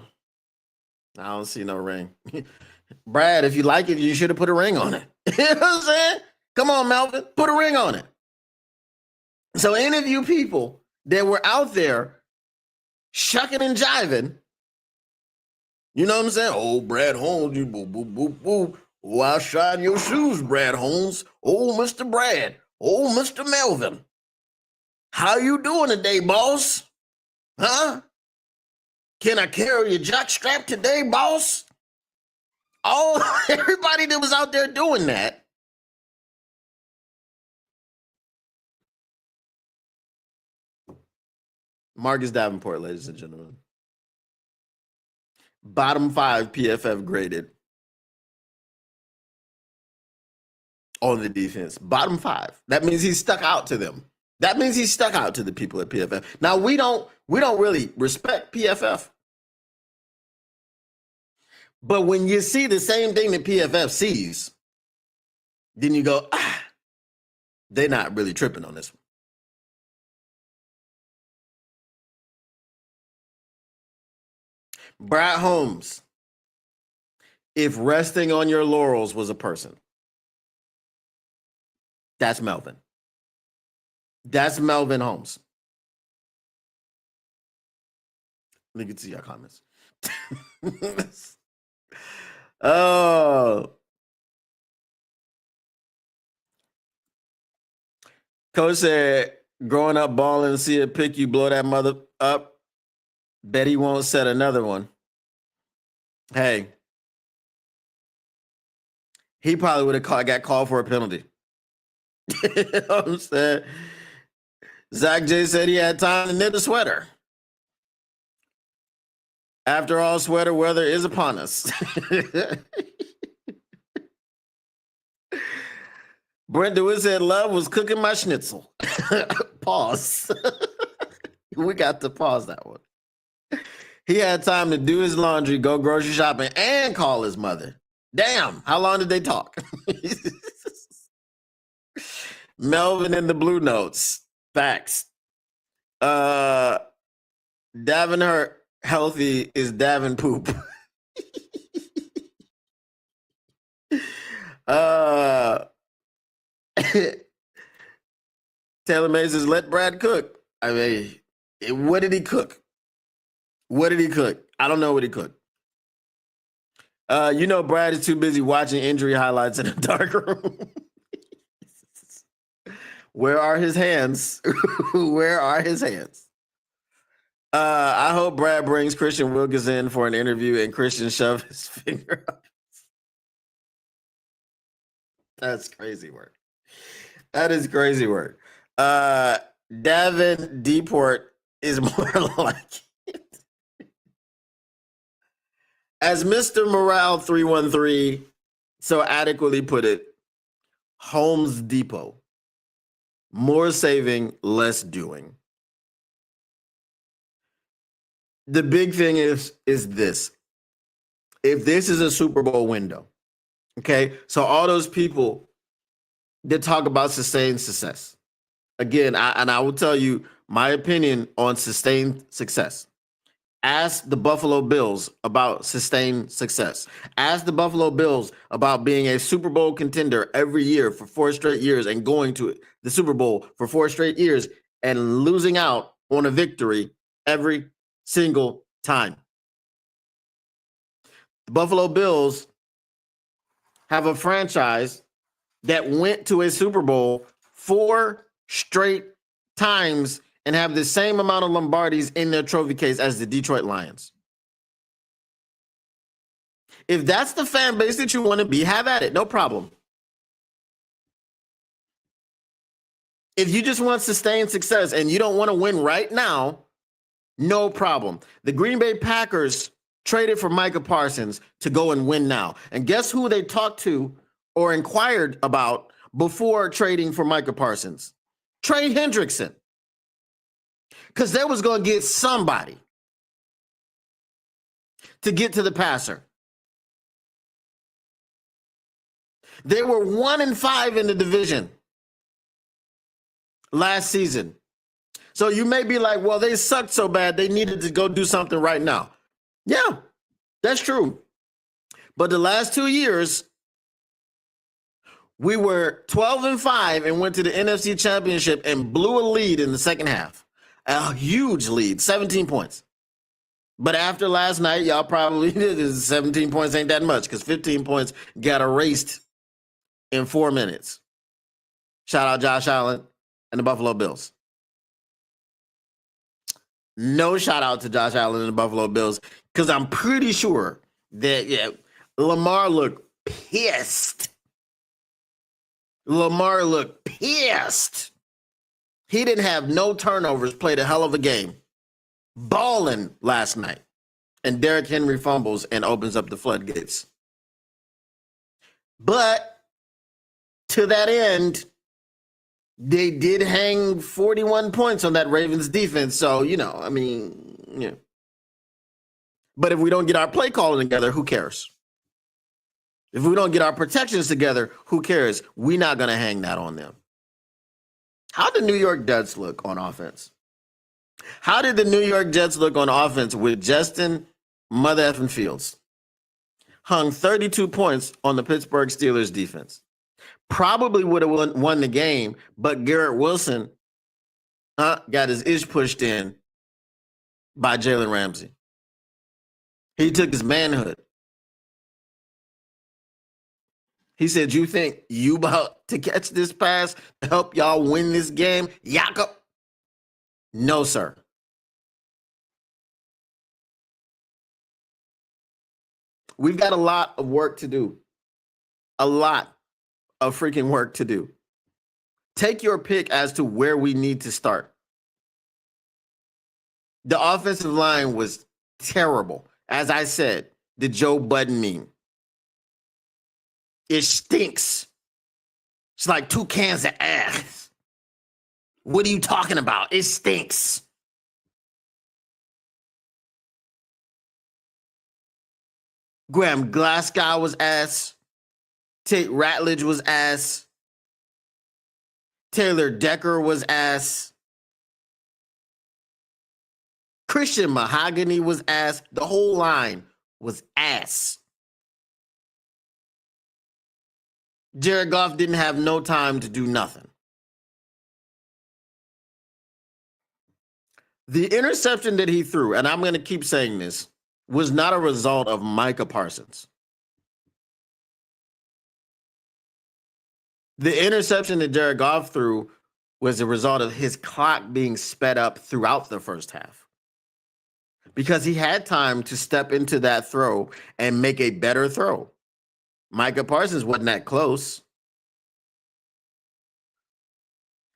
don't see no ring. Brad, if you like it, you should have put a ring on it. You know what I'm saying? Come on, Melvin, put a ring on it. So any of you people that were out there shucking and jiving, you know what I'm saying? Oh, Brad Holmes, you boo, boo, boo, boo. Oh, I'll shine your shoes, Brad Holmes. Oh, Mr. Brad. Oh, Mr. Melvin. How you doing today, boss? Huh? Can I carry your jock strap today, boss? All everybody that was out there doing that. Marcus Davenport, ladies and gentlemen. Bottom 5 PFF graded on the defense. Bottom 5. That means he stuck out to them. That means he stuck out to the people at PFF. Now we don't really respect PFF. But when you see the same thing that PFF sees, then you go, they're not really tripping on this one. Brad Holmes, if resting on your laurels was a person, that's Melvin. That's Melvin Holmes. Let me get to your comments. Oh. Coach said, growing up balling, see a pick, you blow that mother up. Bet he won't set another one. Hey, he probably would have got called for a penalty. You know what I'm saying? Zach J said he had time to knit a sweater. After all, sweater weather is upon us. Brent DeWitt said, love was cooking my schnitzel. Pause. We got to pause that one. He had time to do his laundry, go grocery shopping, and call his mother. Damn, how long did they talk? Melvin in the Blue Notes. Facts. Davin Hurt healthy is Davin poop. Taylor May says, let Brad cook. I mean, what did he cook? What did he cook? I don't know what he cooked. You know, Brad is too busy watching injury highlights in a dark room. Where are his hands? Where are his hands? I hope Brad brings Christian Wilkins in for an interview and Christian shove his finger up. That's crazy work. That is crazy work. Davin Deport is more like it. As Mr. Morale 313 so adequately put it, Homes Depot. More saving, less doing. The big thing is this. If this is a Super Bowl window, okay, so all those people that talk about sustained success, again, I will tell you my opinion on sustained success. Ask the Buffalo Bills about sustained success. Ask the Buffalo Bills about being a Super Bowl contender every year for 4 straight years and going to the Super Bowl for 4 straight years and losing out on a victory every single time. The Buffalo Bills have a franchise that went to a Super Bowl 4 straight times and have the same amount of Lombardis in their trophy case as the Detroit Lions. If that's the fan base that you want to be, have at it. No problem. If you just want sustained success and you don't want to win right now, no problem. The Green Bay Packers traded for Micah Parsons to go and win now. And guess who they talked to or inquired about before trading for Micah Parsons? Trey Hendrickson. Because they was going to get somebody to get to the passer. They were 1-5 in the division last season. So you may be like, well, they sucked so bad they needed to go do something right now. Yeah, that's true. But the last 2 years, we were 12-5 and went to the NFC Championship and blew a lead in the second half. A huge lead, 17 points. But after last night, y'all probably 17 points ain't that much because 15 points got erased in 4 minutes. Shout out Josh Allen and the Buffalo Bills. No shout out to Josh Allen and the Buffalo Bills because I'm pretty sure that Lamar looked pissed. Lamar looked pissed. He didn't have no turnovers, played a hell of a game. Balling last night. And Derrick Henry fumbles and opens up the floodgates. But to that end, they did hang 41 points on that Ravens defense. So, I mean. But if we don't get our play calling together, who cares? If we don't get our protections together, who cares? We're not going to hang that on them. How did New York Jets look on offense? How did the New York Jets look on offense with Justin Mother effing Fields? Hung 32 points on the Pittsburgh Steelers defense. Probably would have won the game, but Garrett Wilson got his ish pushed in by Jalen Ramsey. He took his manhood. He said, you think you about to catch this pass to help y'all win this game, Jakob? No, sir. We've got a lot of work to do. A lot of freaking work to do. Take your pick as to where we need to start. The offensive line was terrible. As I said, the Joe Budden meme. It stinks. It's like 2 cans of ass. What are you talking about? It stinks. Graham Glasgow was ass. Tate Ratledge was ass. Taylor Decker was ass. Christian Mahogany was ass. The whole line was ass. Jared Goff didn't have no time to do nothing. The interception that he threw, and I'm going to keep saying this, was not a result of Micah Parsons. The interception that Jared Goff threw was a result of his clock being sped up throughout the first half. Because he had time to step into that throw and make a better throw. Micah Parsons wasn't that close.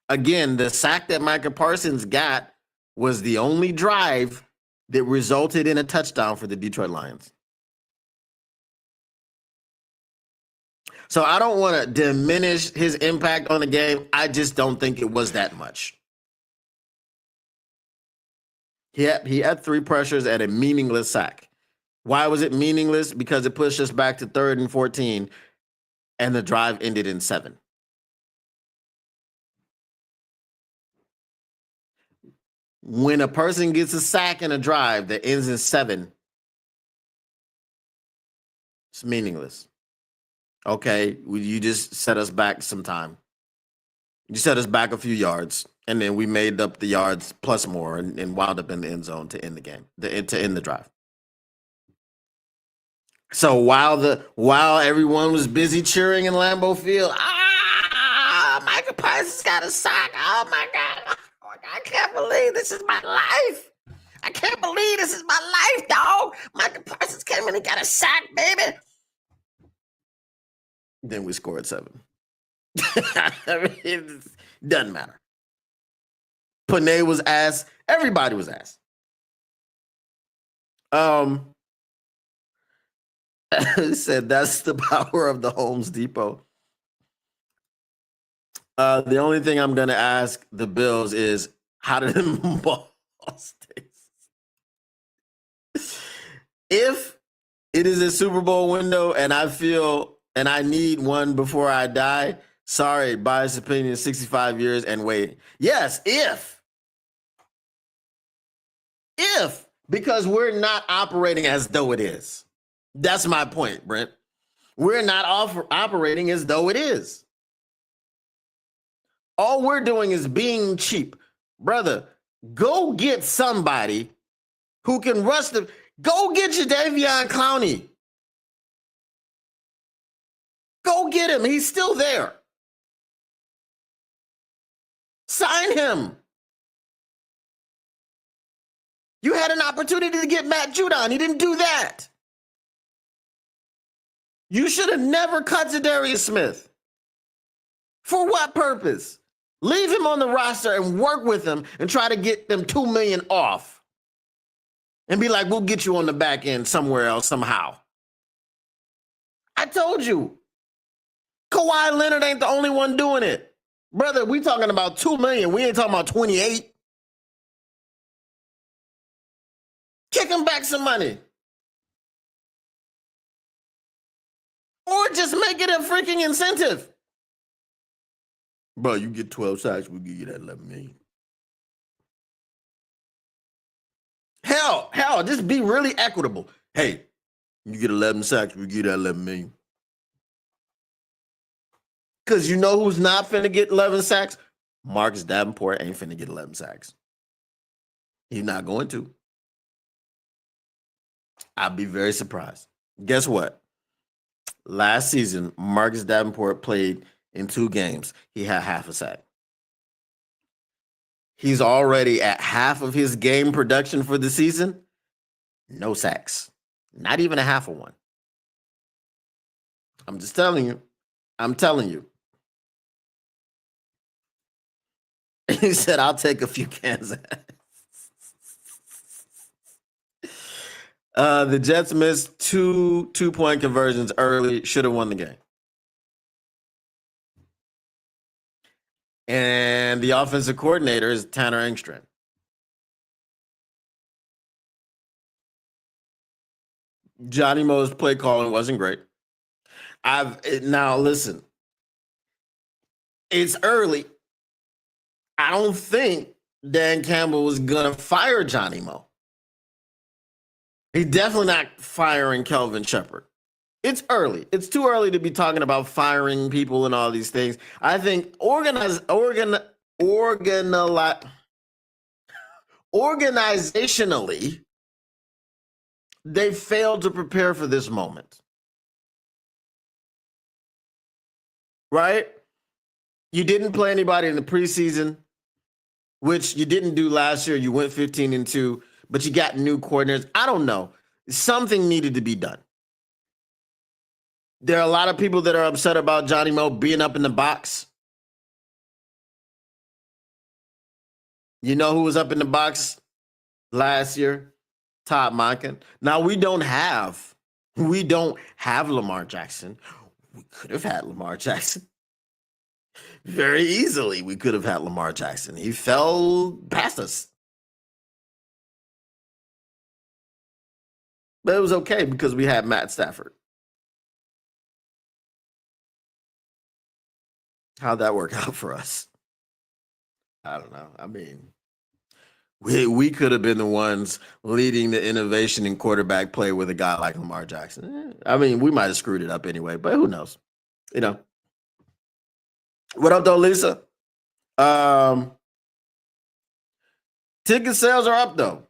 Again, the sack that Micah Parsons got was the only drive that resulted in a touchdown for the Detroit Lions. So I don't want to diminish his impact on the game. I just don't think it was that much. He had 3 pressures at a meaningless sack. Why was it meaningless? Because it pushed us back to 3rd and 14, and the drive ended in 7. When a person gets a sack in a drive that ends in 7, it's meaningless. Okay, you just set us back some time. You set us back a few yards, and then we made up the yards plus more and wound up in the end zone to end the game, to end the drive. So while everyone was busy cheering in Lambeau Field, Micah Parsons got a sack. Oh my God. I can't believe this is my life. I can't believe this is my life, dog. Micah Parsons came in and got a sack, baby. Then we scored 7. I mean, it doesn't matter. Panay was ass. Everybody was ass. Said that's the power of the Homes Depot. The only thing I'm gonna ask the Bills is how did them balls taste? If it is a Super Bowl window and I feel and I need one before I die, sorry, biased opinion, 65 years and wait. Yes, if, because we're not operating as though it is. That's my point, Brent. We're not operating as though it is. All we're doing is being cheap. Brother, go get somebody who can rush the. Go get Jadeveon Clowney. Go get him. He's still there. Sign him. You had an opportunity to get Matt Judon. He didn't do that. You should have never cut Zadarius Smith. For what purpose? Leave him on the roster and work with him and try to get them $2 million off. And be like, we'll get you on the back end somewhere else somehow. I told you. Kawhi Leonard ain't the only one doing it. Brother, we talking about $2 million. We ain't talking about 28. Kick him back some money. Or just make it a freaking incentive. Bro, you get 12 sacks, we'll give you that 11 million. Hell, just be really equitable. Hey, you get 11 sacks, we'll give you that 11 million. Because you know who's not finna get 11 sacks? Marcus Davenport ain't finna get 11 sacks. He's not going to. I'd be very surprised. Guess what? Last season, Marcus Davenport played in 2 games. He had half a sack. He's already at half of his game production for the season. No sacks. Not even a half of one. I'm just telling you. I'm telling you. He said, I'll take a few cans. The Jets missed 2 2-point conversions early. Should have won the game. And the offensive coordinator is Tanner Engstrand. Johnny Mo's play calling wasn't great. Now listen. It's early. I don't think Dan Campbell was gonna fire Johnny Mo. He's definitely not firing Kelvin Shepard. It's early. It's too early to be talking about firing people and all these things. I think organizationally, they failed to prepare for this moment. Right? You didn't play anybody in the preseason, which you didn't do last year. You went 15-2, but you got new coordinators. I don't know. Something needed to be done. There are a lot of people that are upset about Johnny Mo being up in the box. You know who was up in the box last year? Todd Monken. Now we don't have Lamar Jackson. We could have had Lamar Jackson. Very easily, we could have had Lamar Jackson. He fell past us. But it was okay because we had Matt Stafford. How'd that work out for us? I don't know. I mean, we could have been the ones leading the innovation in quarterback play with a guy like Lamar Jackson. I mean, we might have screwed it up anyway, but who knows? You know. What up, though, Lisa? Ticket sales are up, though.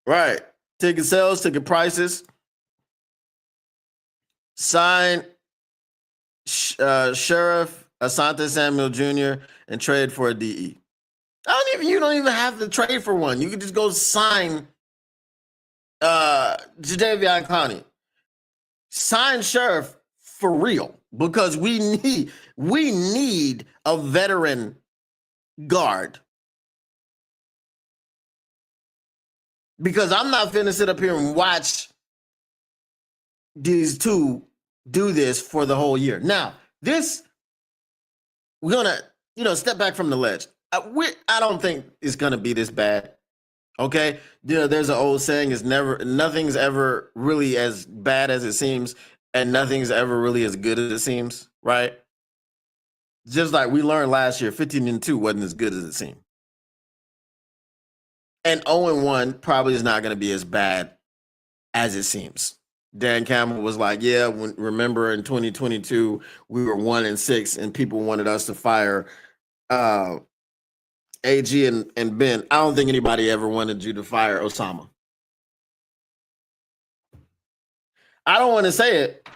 Right. Ticket sales, ticket prices. Sign Sheriff Asante Samuel Jr. and trade for a DE. You don't even have to trade for one. You can just go sign Jadeveon Clowney. Sign Sheriff for real because we need a veteran guard. Because I'm not finna sit up here and watch these two do this for the whole year. Now, we're gonna step back from the ledge. I don't think it's gonna be this bad. Okay, there's an old saying: nothing's ever really as bad as it seems, and nothing's ever really as good as it seems. Right? Just like we learned last year, 15-2 wasn't as good as it seemed, and 0-1 probably is not going to be as bad as it seems. Dan Campbell was like, "Yeah, remember in 2022 we were 1-6, and people wanted us to fire AG and Ben. I don't think anybody ever wanted you to fire Osama. I don't want to say it,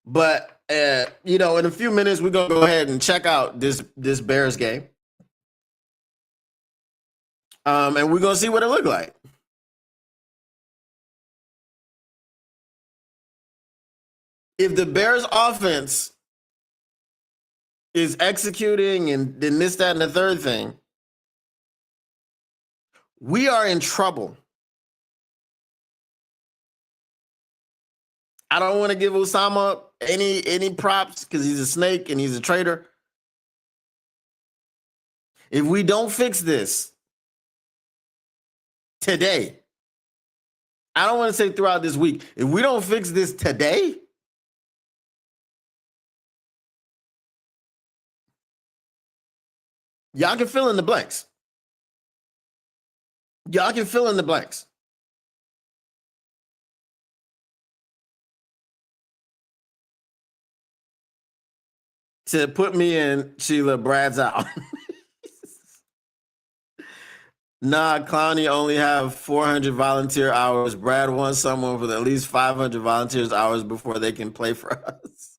but in a few minutes we're gonna go ahead and check out this Bears game, and we're gonna see what it looked like. If the Bears offense is executing and then this, that, and the third thing, we are in trouble. I don't want to give Osama any props because he's a snake and he's a traitor. If we don't fix this today, I don't want to say throughout this week. If we don't fix this today, y'all can fill in the blanks. Y'all can fill in the blanks. To put me in, Sheila, Brad's out. Nah, Clowney only have 400 volunteer hours. Brad wants someone with at least 500 volunteers hours before they can play for us.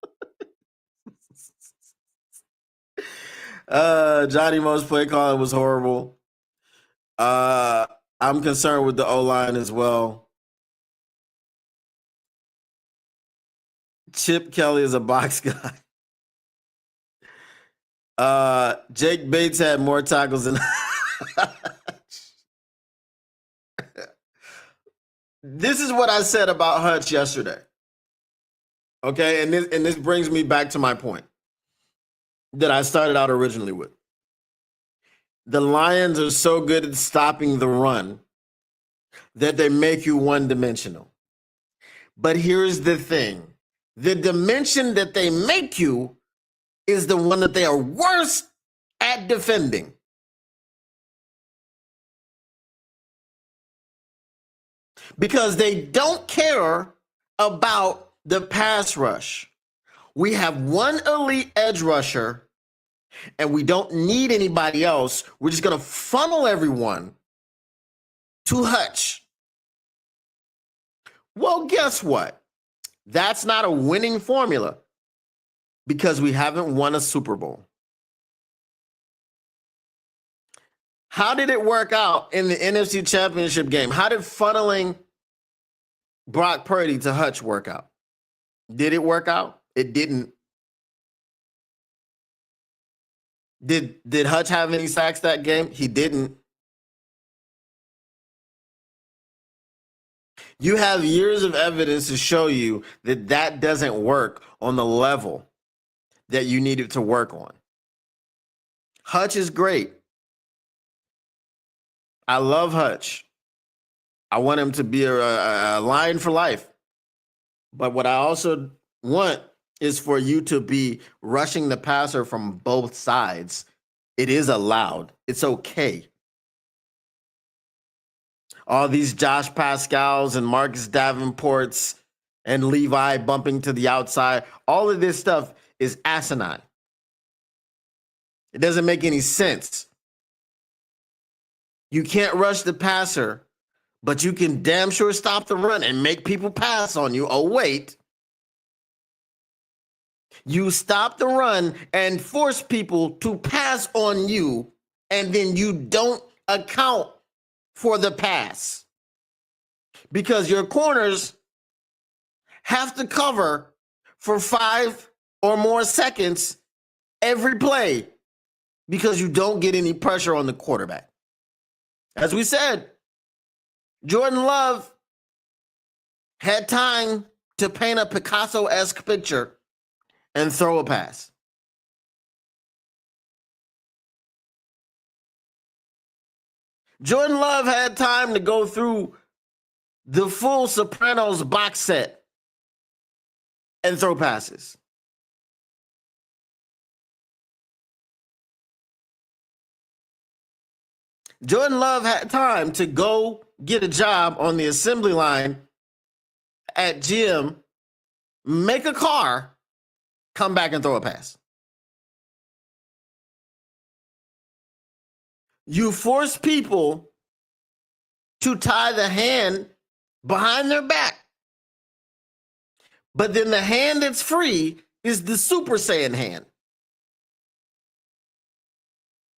Johnny Mo's play calling was horrible. I'm concerned with the O-line as well. Chip Kelly is a box guy. Jake Bates had more tackles than This is what I said about Hutch yesterday. Okay, and this brings me back to my point that I started out originally with. The Lions are so good at stopping the run that they make you one-dimensional. But here's the thing. The dimension that they make you is the one that they are worst at defending. Because they don't care about the pass rush. We have one elite edge rusher, and we don't need anybody else. We're just going to funnel everyone to Hutch. Well, guess what? That's not a winning formula because we haven't won a Super Bowl. How did it work out in the NFC Championship game? How did funneling Brock Purdy to Hutch work out? Did it work out? It didn't. Did Hutch have any sacks that game? He didn't. You have years of evidence to show you that that doesn't work on the level that you need it to work on. Hutch is great. I love Hutch. I want him to be a Lion for life. But what I also want is for you to be rushing the passer from both sides. It is allowed. It's okay. All these Josh Pascals and Marcus Davenports and Levi bumping to the outside, all of this stuff is asinine. It doesn't make any sense. You can't rush the passer, but you can damn sure stop the run and make people pass on you. Oh, wait. You stop the run and force people to pass on you, and then you don't account for the pass because your corners have to cover for 5 or more seconds every play because you don't get any pressure on the quarterback. As we said, Jordan Love had time to paint a Picasso-esque picture and throw a pass. Jordan Love had time to go through the full Sopranos box set and throw passes. Jordan Love had time to go get a job on the assembly line at GM, make a car, come back and throw a pass. You force people to tie the hand behind their back, but then the hand that's free is the Super Saiyan hand.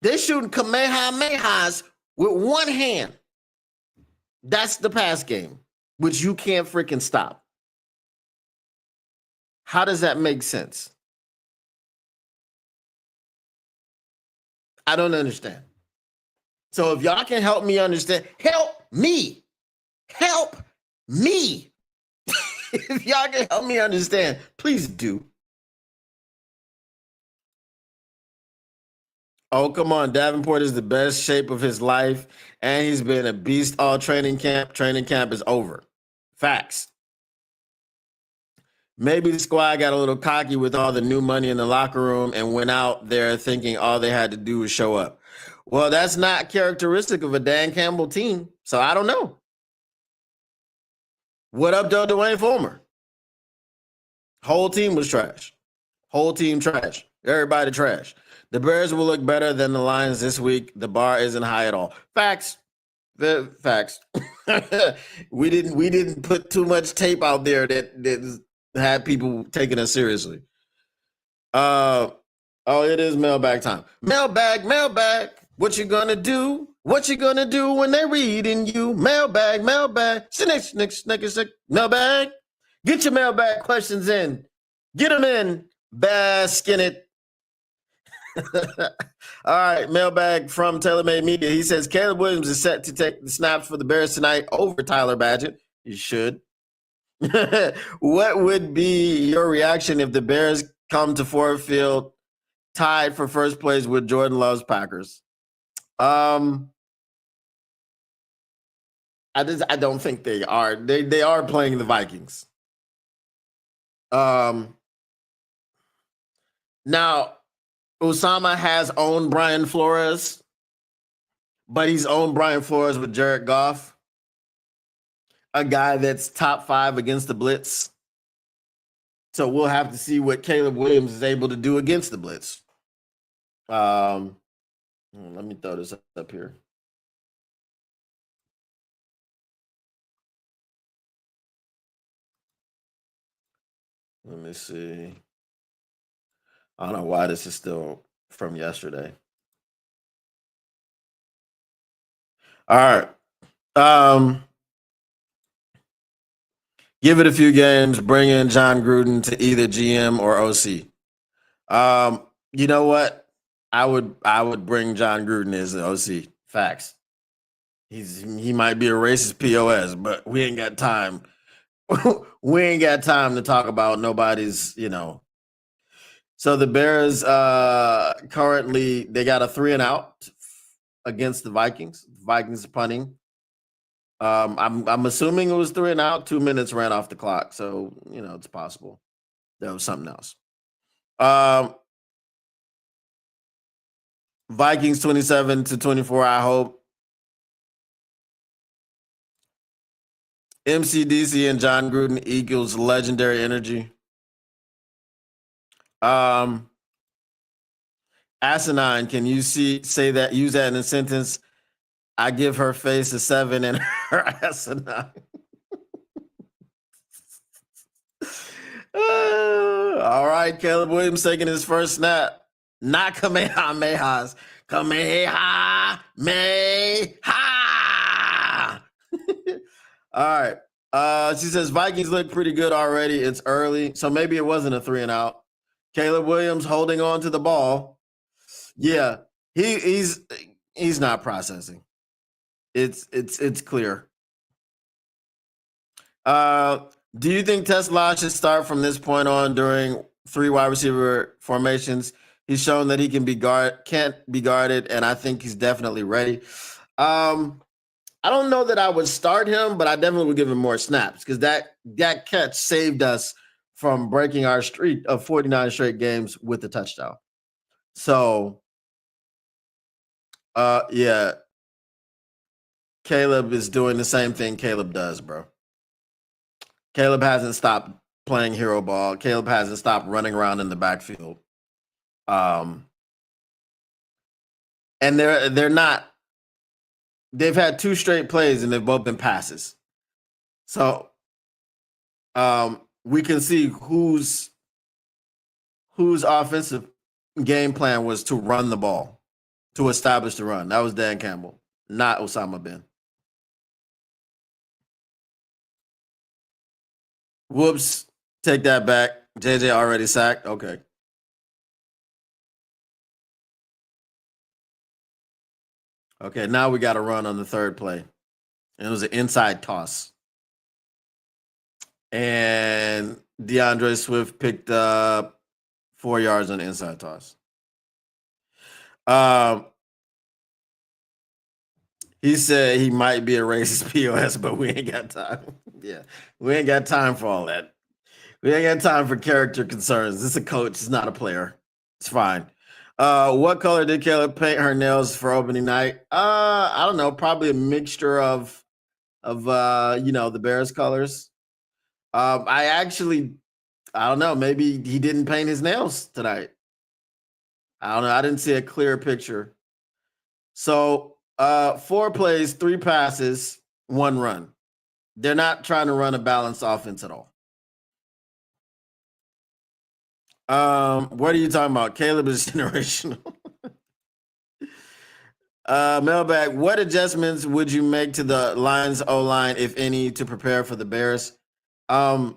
They're shooting Kamehamehas with one hand. That's the pass game, which you can't freaking stop. How does that make sense? I don't understand. So if y'all can help me understand, help me. Help me. If y'all can help me understand, please do. Oh, come on. Davenport is the best shape of his life, and he's been a beast all training camp. Training camp is over. Facts. Maybe the squad got a little cocky with all the new money in the locker room and went out there thinking all they had to do was show up. Well, that's not characteristic of a Dan Campbell team, so I don't know. What up, though, Dwayne Fulmer? Whole team was trash. Whole team trash. Everybody trash. The Bears will look better than the Lions this week. The bar isn't high at all. Facts. The facts. we didn't put too much tape out there that had people taking us seriously. Oh, it is mailbag time. Mailbag. What you gonna do? What you gonna do when they're reading you? Mailbag. Snick. Mailbag. Get your mailbag questions in. Get them in. Bask in it. All right, mailbag from TaylorMade Media. He says Caleb Williams is set to take the snaps for the Bears tonight over Tyler Badgett. You should. What would be your reaction if the Bears come to Ford Field tied for first place with Jordan Love's Packers? I don't think they are. They are playing the Vikings. Now Osama has owned Brian Flores, but he's owned Brian Flores with Jared Goff, a guy that's top 5 against the blitz. So we'll have to see what Caleb Williams is able to do against the blitz. Let me throw this up here. Let me see. I don't know why this is still from yesterday. All right. Give it a few games. Bring in John Gruden to either GM or OC. You know what? I would bring John Gruden as the OC. Facts. He might be a racist POS, but we ain't got time. We ain't got time to talk about nobody's, So the Bears currently they got a 3-and-out against the Vikings. Vikings are punting. I'm assuming it was 3-and-out. 2 minutes ran off the clock, so it's possible there was something else. Vikings 27-24. I hope. MCDC and John Gruden equals legendary energy. Asinine, can you say that, use that in a sentence? I give her face a 7 and her asinine. All right, Caleb Williams taking his first snap. Not Kamehamehas. Kamehameha. All right. She says Vikings look pretty good already. It's early, so maybe it wasn't a 3-and-out. Caleb Williams holding on to the ball. Yeah, he's not processing. It's clear. Do you think Tesla should start from this point on during 3 wide receiver formations? He's shown that he can't be guarded, and I think he's definitely ready. I don't know that I would start him, but I definitely would give him more snaps because that catch saved us from breaking our streak of 49 straight games with the touchdown. So, yeah, Caleb is doing the same thing Caleb does, bro. Caleb hasn't stopped playing hero ball. Caleb hasn't stopped running around in the backfield. And they're not. They've had 2 straight plays and they've both been passes. So, we can see whose offensive game plan was to run the ball, to establish the run. That was Dan Campbell, not Osama bin. Whoops. Take that back. JJ already sacked. Okay. Okay, now we got to run on the third play. And it was an inside toss. And DeAndre Swift picked up 4 yards on the inside toss. He said he might be a racist POS, but we ain't got time. Yeah, we ain't got time for all that. We ain't got time for character concerns. This is a coach, it's not a player. It's fine. What color did Caleb paint her nails for opening night? I don't know, probably a mixture of the Bears colors. I don't know, maybe he didn't paint his nails tonight. I don't know. I didn't see a clear picture. So 4 plays, 3 passes, 1 run. They're not trying to run a balanced offense at all. What are you talking about? Caleb is generational. Mailbag, what adjustments would you make to the Lions O-line, if any, to prepare for the Bears? Well,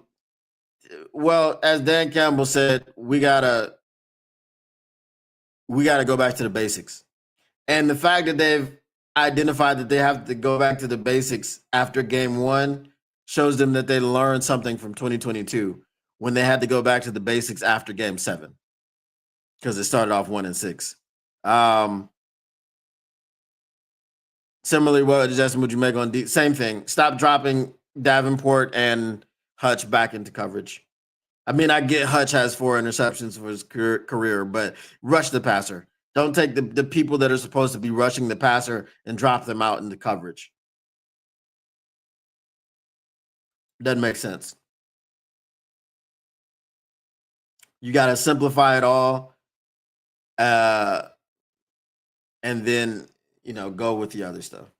as Dan Campbell said, we gotta go back to the basics. And the fact that they've identified that they have to go back to the basics after game 1 shows them that they learned something from 2022 when they had to go back to the basics after game 7 because it started off 1-6. Similarly, what adjustment would you make on same thing? Stop dropping Davenport and Hutch back into coverage. I mean, I get Hutch has 4 interceptions for his career, but rush the passer. Don't take the people that are supposed to be rushing the passer and drop them out into coverage. Doesn't make sense. You got to simplify it all, and then go with the other stuff.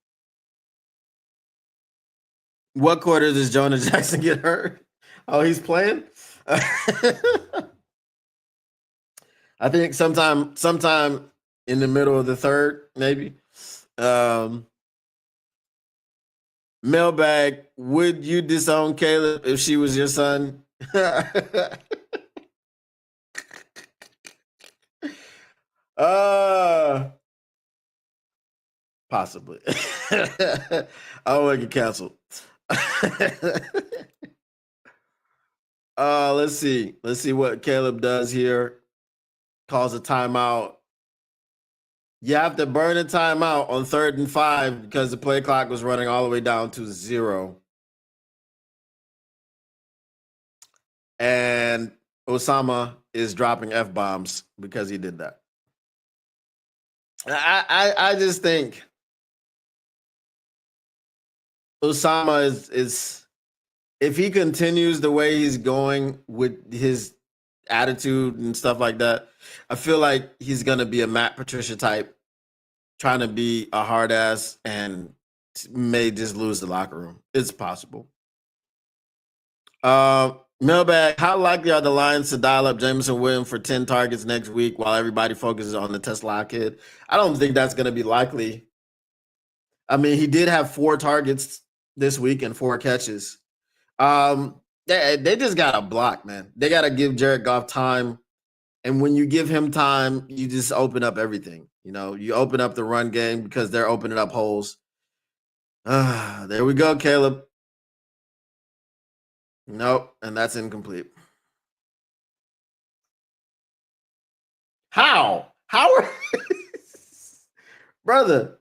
What quarter does Jonah Jackson get hurt? Oh, he's playing? I think sometime in the middle of the third, maybe. Mailbag, would you disown Caleb if she was your son? Possibly. I want to get canceled. Let's see. Let's see what Caleb does here. Calls a timeout. You have to burn a timeout on 3rd and 5 because the play clock was running all the way down to 0. And Osama is dropping F-bombs because he did that. I just think Osama is if he continues the way he's going with his attitude and stuff like that, I feel like he's going to be a Matt Patricia type, trying to be a hard ass and may just lose the locker room. It's possible. Mailbag, how likely are the Lions to dial up Jameson Williams for 10 targets next week while everybody focuses on the Tesla kid? I don't think that's going to be likely. I mean, he did have 4 targets this week and 4 catches. They just got to block, man. They got to give Jared Goff time. And when you give him time, you just open up everything. You open up the run game because they're opening up holes. There we go, Caleb. Nope, and that's incomplete. How? How are brother?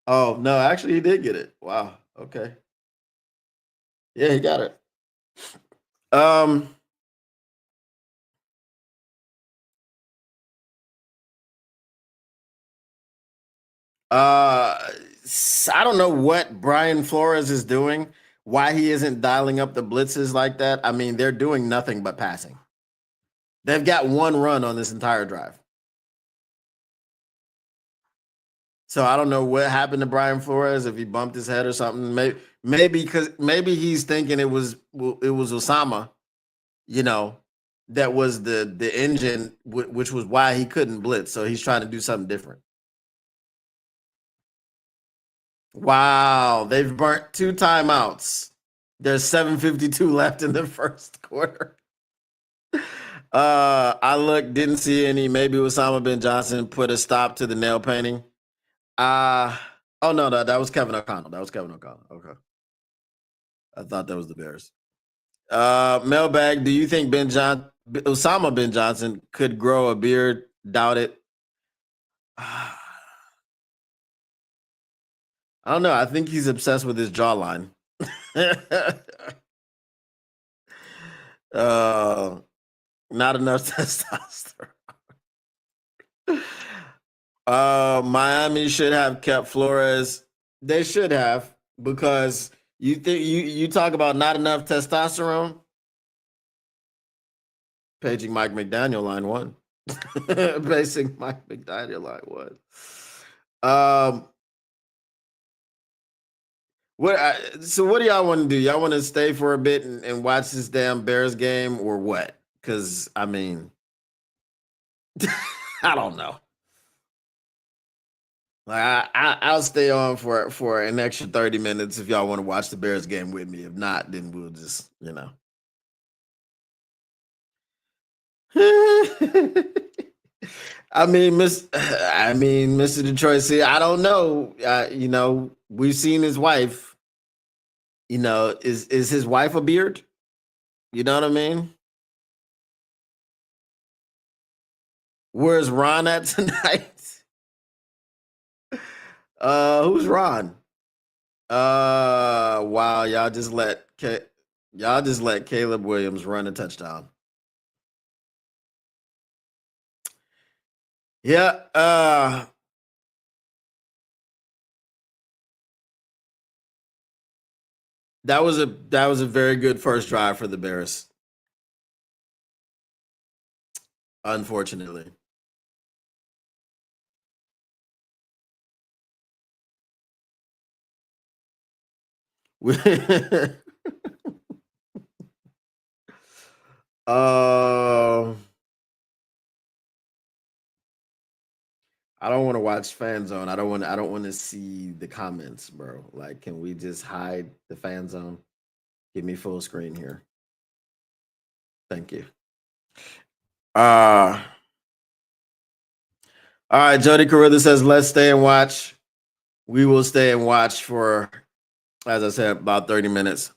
Oh no, actually he did get it. Wow. Okay. Yeah, he got it. Um uh I don't know what Brian Flores is doing, why he isn't dialing up the blitzes like that. I mean, they're doing nothing but passing. They've got one run on this entire drive. So I don't know what happened to Brian Flores, if he bumped his head or something. Maybe because maybe he's thinking it was Osama, you know, that was the engine, which was why he couldn't blitz. So he's trying to do something different. Wow, they've burnt 2 timeouts. There's 7:52 left in the first quarter. I looked, didn't see any. Maybe Osama bin Johnson put a stop to the nail painting. Uh oh no, that was Kevin O'Connell. That was Kevin O'Connell. Okay. I thought that was the Bears. Mailbag, do you think Osama bin Johnson could grow a beard? Doubt it. I don't know. I think he's obsessed with his jawline. uh, not enough testosterone. Miami should have kept Flores. They should have, because you think you talk about not enough testosterone. Paging Mike McDaniel, line one. Pacing Mike McDaniel, line one. So what do y'all want to do? Y'all want to stay for a bit and watch this damn Bears game, or what? Because I mean, I don't know. Like I'll stay on for an extra 30 minutes if y'all want to watch the Bears game with me. If not, then we'll just Mr. Detroit. See, I don't know. We've seen his wife. Is his wife a beard? You know what I mean? Where's Ron at tonight? Who's Ron? Wow, y'all just let Caleb Williams run a touchdown. Yeah, that was a very good first drive for the Bears. Unfortunately. uh, I don't want to watch Fan Zone. I don't want to see the comments, bro. Like, can we just hide the Fan Zone? Give me full screen here. Thank you. Uh all right, Jody Carruthers says, let's stay and watch. We will stay and watch for, as I said, about 30 minutes.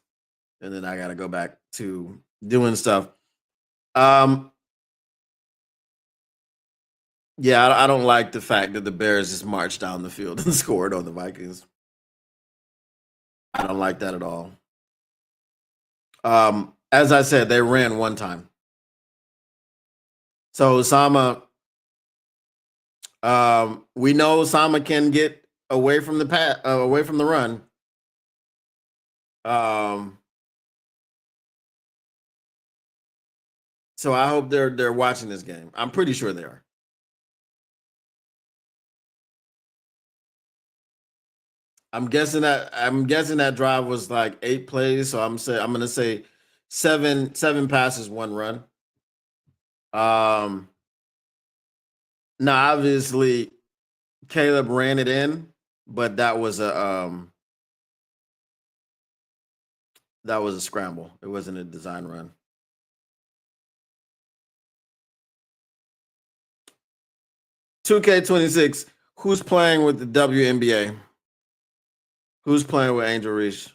And then I gotta go back to doing stuff. Yeah, I don't like the fact that the Bears just marched down the field and scored on the Vikings. I don't like that at all. As I said, they ran one time. So Osama, we know Osama can get away from away from the run. So I hope they're watching this game. I'm pretty sure they are. I'm guessing that drive was like 8 plays. So I'm gonna say seven passes, one run. Um, Now obviously Caleb ran it in, but that was a scramble. It wasn't a design run. 2K26. Who's playing with the WNBA? Who's playing with Angel Reese?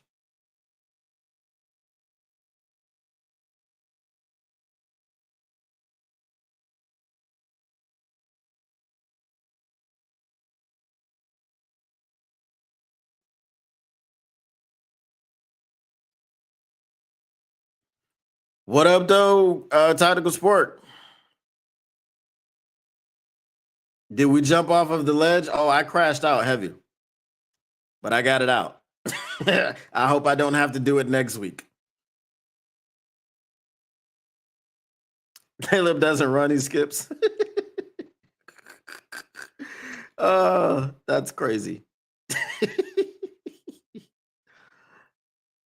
What up, though? Tactical Sport. Did we jump off of the ledge? Oh, I crashed out heavy, but I got it out. I hope I don't have to do it next week. Caleb doesn't run, he skips. That's crazy.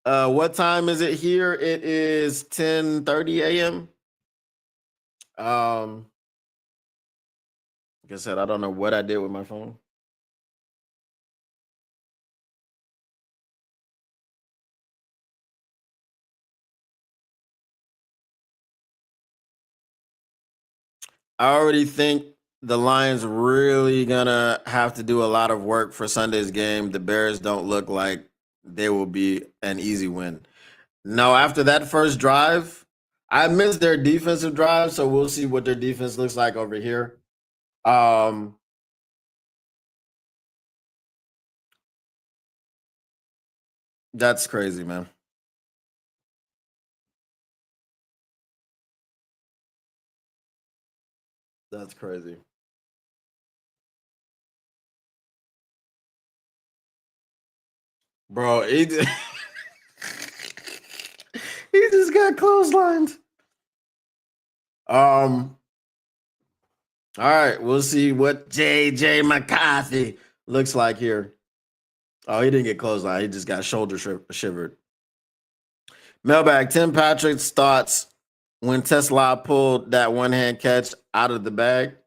What time is it here? It is 10:30 a.m. Like I said, I don't know what I did with my phone. I already think the Lions really gonna have to do a lot of work for Sunday's game. The Bears don't look like they will be an easy win. No, after that first drive, I missed their defensive drive, so we'll see what their defense looks like over here. Um, that's crazy, man. That's crazy. Bro, he just, he just got clotheslined. Um, all right, we'll see what JJ McCarthy looks like here. Oh, he didn't get clotheslined. He just got shoulder shivered. Mailbag, Tim Patrick's thoughts when Tesla pulled that one hand catch out of the bag.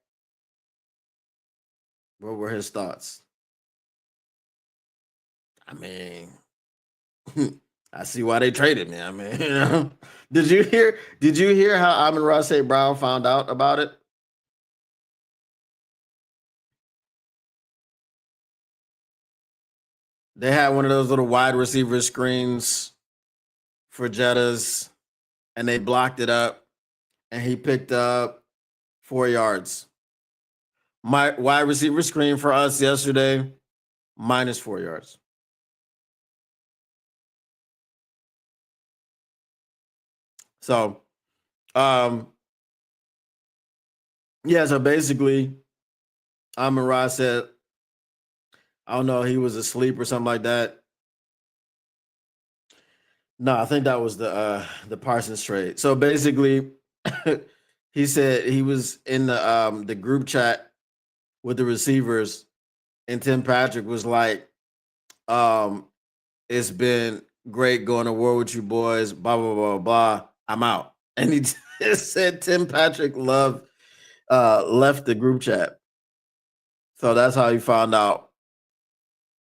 What were his thoughts? I mean, I see why they traded me. I mean, you know. Did you hear how Amon-Ra St. Brown found out about it? They had one of those little wide receiver screens for Jettas, and they blocked it up, and he picked up 4 yards. My wide receiver screen for us yesterday, minus 4 yards. So, um, yeah, so basically, Amon-Ra said, I don't know, he was asleep or something like that. No, I think that was the Parsons trade. So basically, he said he was in the group chat with the receivers, and Tim Patrick was like, um, "It's been great going to war with you boys." Blah blah blah blah. I'm out, and he just said Tim Patrick left the group chat. So that's how he found out.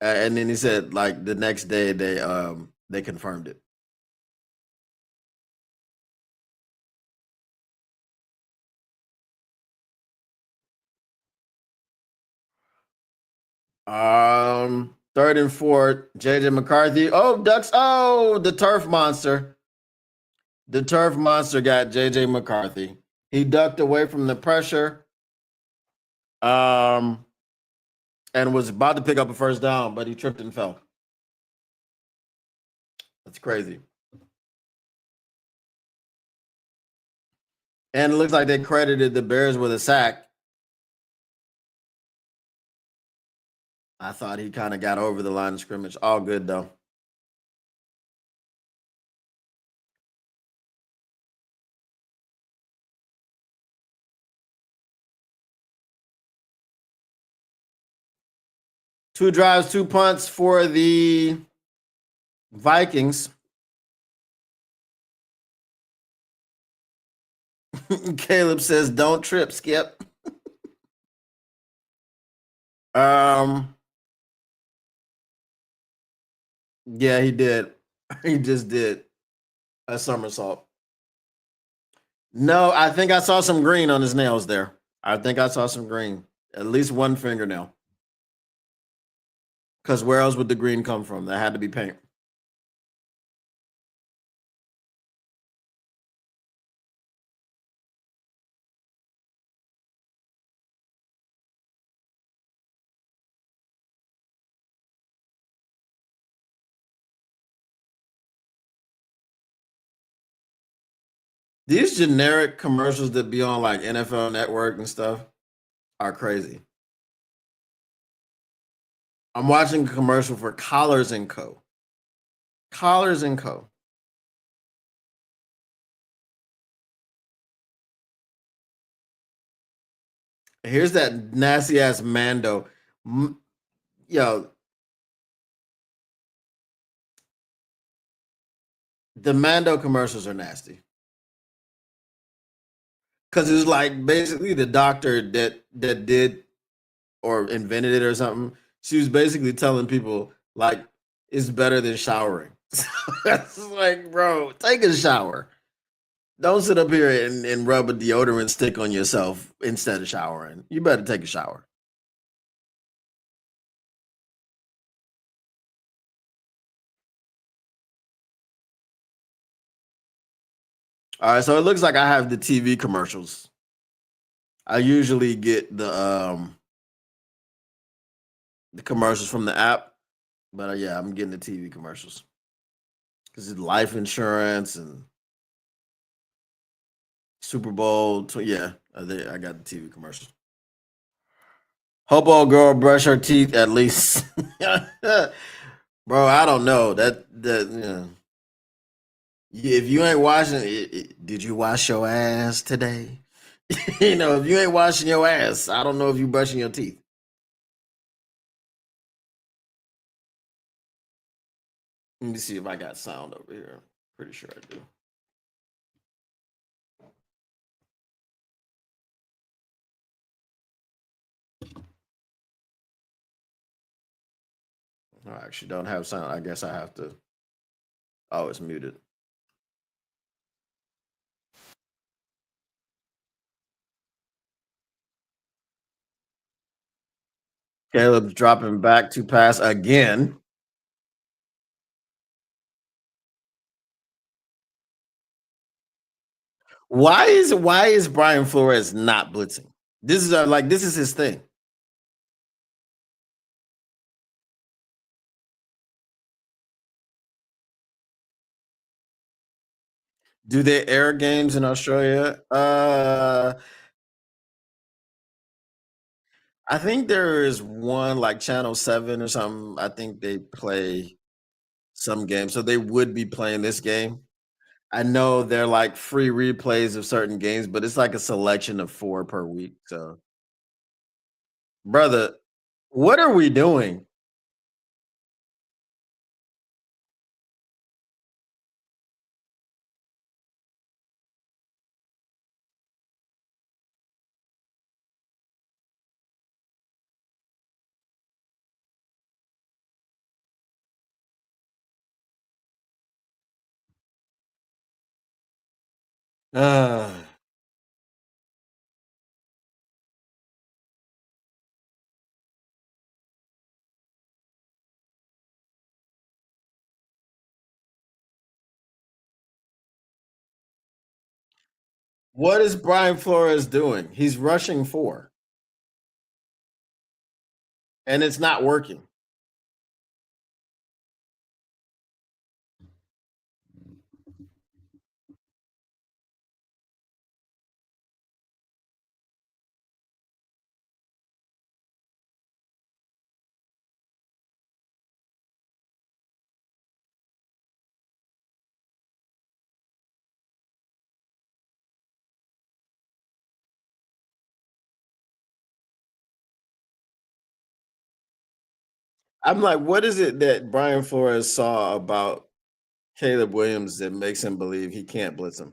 And then he said like the next day they confirmed it. Third and fourth, JJ McCarthy. Oh, Ducks. Oh, the turf monster. The turf monster got JJ McCarthy. He ducked away from the pressure. Um, and was about to pick up a first down, but he tripped and fell. That's crazy. And it looks like they credited the Bears with a sack. I thought he kind of got over the line of scrimmage. All good though. Two drives, two punts for the Vikings. Caleb says, "Don't trip, Skip." Um, yeah, he did. He just did a somersault. No, I think I saw some green on his nails there. I think I saw some green, at least one fingernail. Because where else would the green come from? That had to be paint. These generic commercials that be on like NFL Network and stuff are crazy. I'm watching a commercial for Collars and Co. Collars and Co. Here's that nasty ass Mando. Yo, the Mando commercials are nasty because it's like basically the doctor that did or invented it or something. She was basically telling people like it's better than showering. That's like, bro, take a shower. Don't sit up here and rub a deodorant stick on yourself instead of showering. You better take a shower. All right, so it looks like I have the TV commercials. I usually get the commercials from the app, but yeah, I'm getting the TV commercials because it's life insurance and Super Bowl. Yeah, I got the TV commercials. Hope old girl brush her teeth at least. Bro, I don't know that. If you ain't washing, did you wash your ass today? If you ain't washing your ass, I don't know if you brushing your teeth. Let me see if I got sound over here. Pretty sure I do. I actually don't have sound. I guess I have to. Oh, it's muted. Caleb's dropping back to pass again. Why is Brian Flores not blitzing? This is his thing. Do they air games in Australia? I think there is one like Channel 7 or something. I think they play some games. So they would be playing this game. I know they're like free replays of certain games, but it's like a selection of 4 per week. So, brother, what are we doing? Uh, what is Brian Flores doing? He's rushing 4 and it's not working. I'm like, what is it that Brian Flores saw about Caleb Williams that makes him believe he can't blitz him?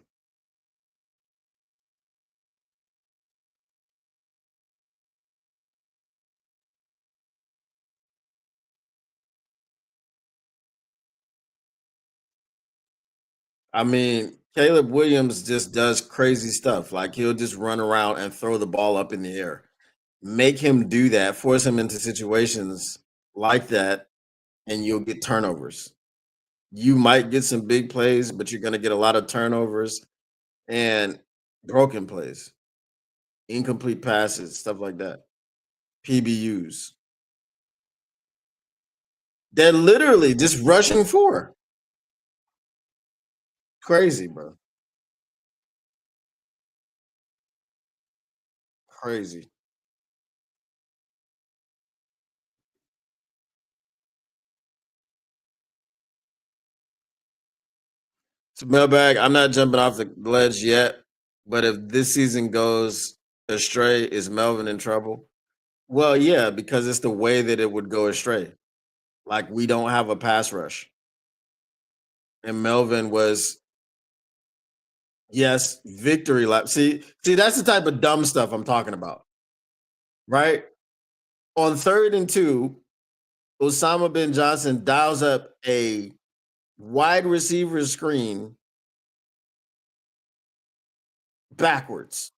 I mean, Caleb Williams just does crazy stuff. Like he'll just run around and throw the ball up in the air. Make him do that, force him into situations like that, and you'll get turnovers. You might get some big plays, but you're going to get a lot of turnovers and broken plays, incomplete passes, stuff like that. PBUs. They're literally just rushing 4. Crazy, bro. crazy. So mailbag, I'm not jumping off the ledge yet, but if this season goes astray, is Melvin in trouble? Well, yeah, because it's the way that it would go astray. Like we don't have a pass rush. And Melvin was, yes, victory lap. See, that's the type of dumb stuff I'm talking about, right? On 3rd and 2, Osama bin Johnson dials up a wide receiver screen backwards.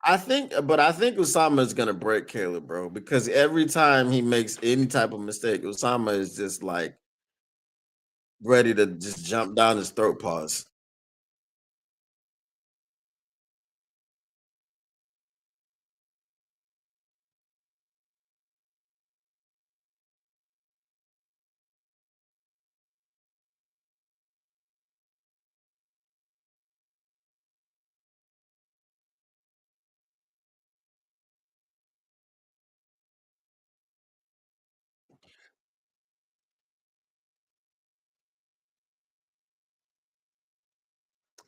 I think Osama is gonna break Caleb, bro, because every time he makes any type of mistake, Osama is just like ready to just jump down his throat. Pause.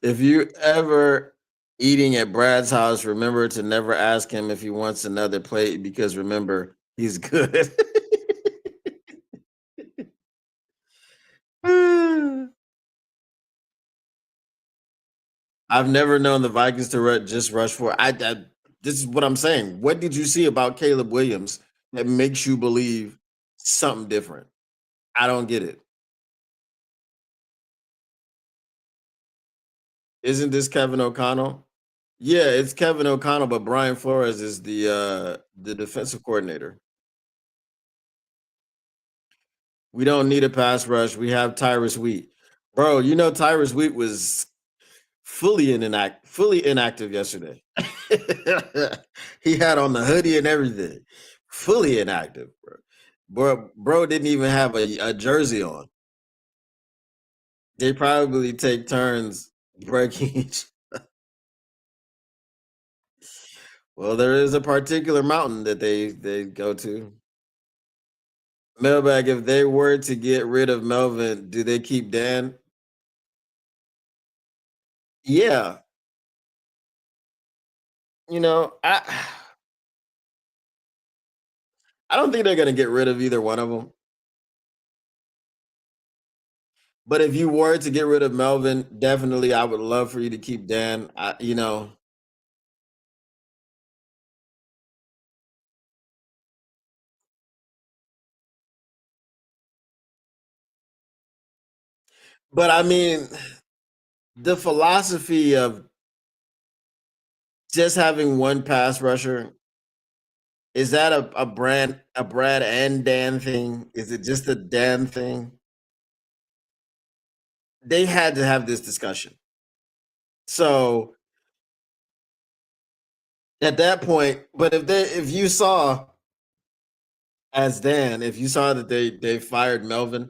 If you ever eating at Brad's house, remember to never ask him if he wants another plate because remember he's good. I've never known the Vikings to just rush for. This is what I'm saying. What did you see about Caleb Williams that makes you believe something different? I don't get it. Isn't this Kevin O'Connell? Yeah, it's Kevin O'Connell, but Brian Flores is the defensive coordinator. We don't need a pass rush. We have Tyrus Wheat. Bro, you know Tyrus Wheat was fully inactive yesterday. He had on the hoodie and everything. Fully inactive, bro. Bro didn't even have a jersey on. They probably take turns breaking each. Well, there is a particular mountain that they go to. Mailbag, if they were to get rid of Melvin, do they keep Dan? Yeah. You know, I don't think they're gonna get rid of either one of them. But if you were to get rid of Melvin, definitely I would love for you to keep Dan. But I mean, the philosophy of just having one pass rusher, is that a Brad and Dan thing? Is it just a Dan thing? They had to have this discussion. So at that point, but if you saw as Dan, if you saw that they fired Melvin,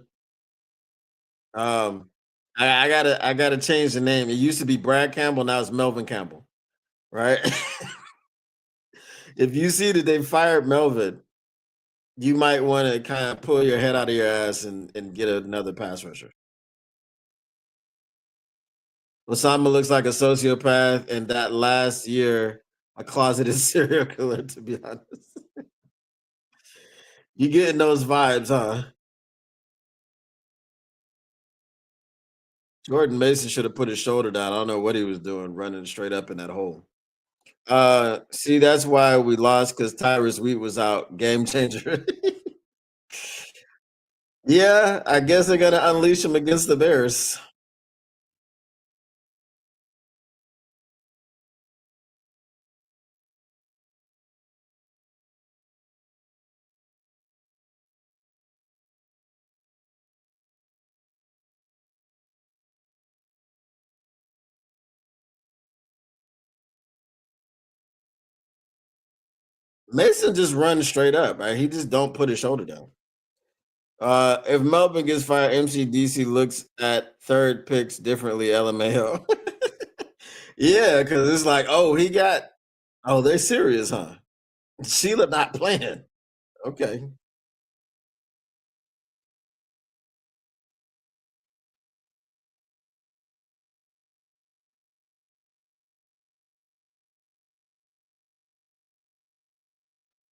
um I gotta change the name. It used to be Brad Campbell, now it's Melvin Campbell, right? If you see that they fired Melvin, you might want to kind of pull your head out of your ass and get another pass rusher. Osama looks like a sociopath, and that last year, a closeted serial killer. To be honest, you getting those vibes, huh? Jordan Mason should have put his shoulder down. I don't know what he was doing, running straight up in that hole. See, that's why we lost because Tyrus Wheat was out. Game changer. Yeah, I guess they're gonna unleash him against the Bears. Mason just runs straight up, right? He just don't put his shoulder down. If Melvin gets fired, MCDC looks at third picks differently. LMAO. Yeah, because it's like, oh, he got. Oh, they're serious, huh? Sheila not playing. Okay.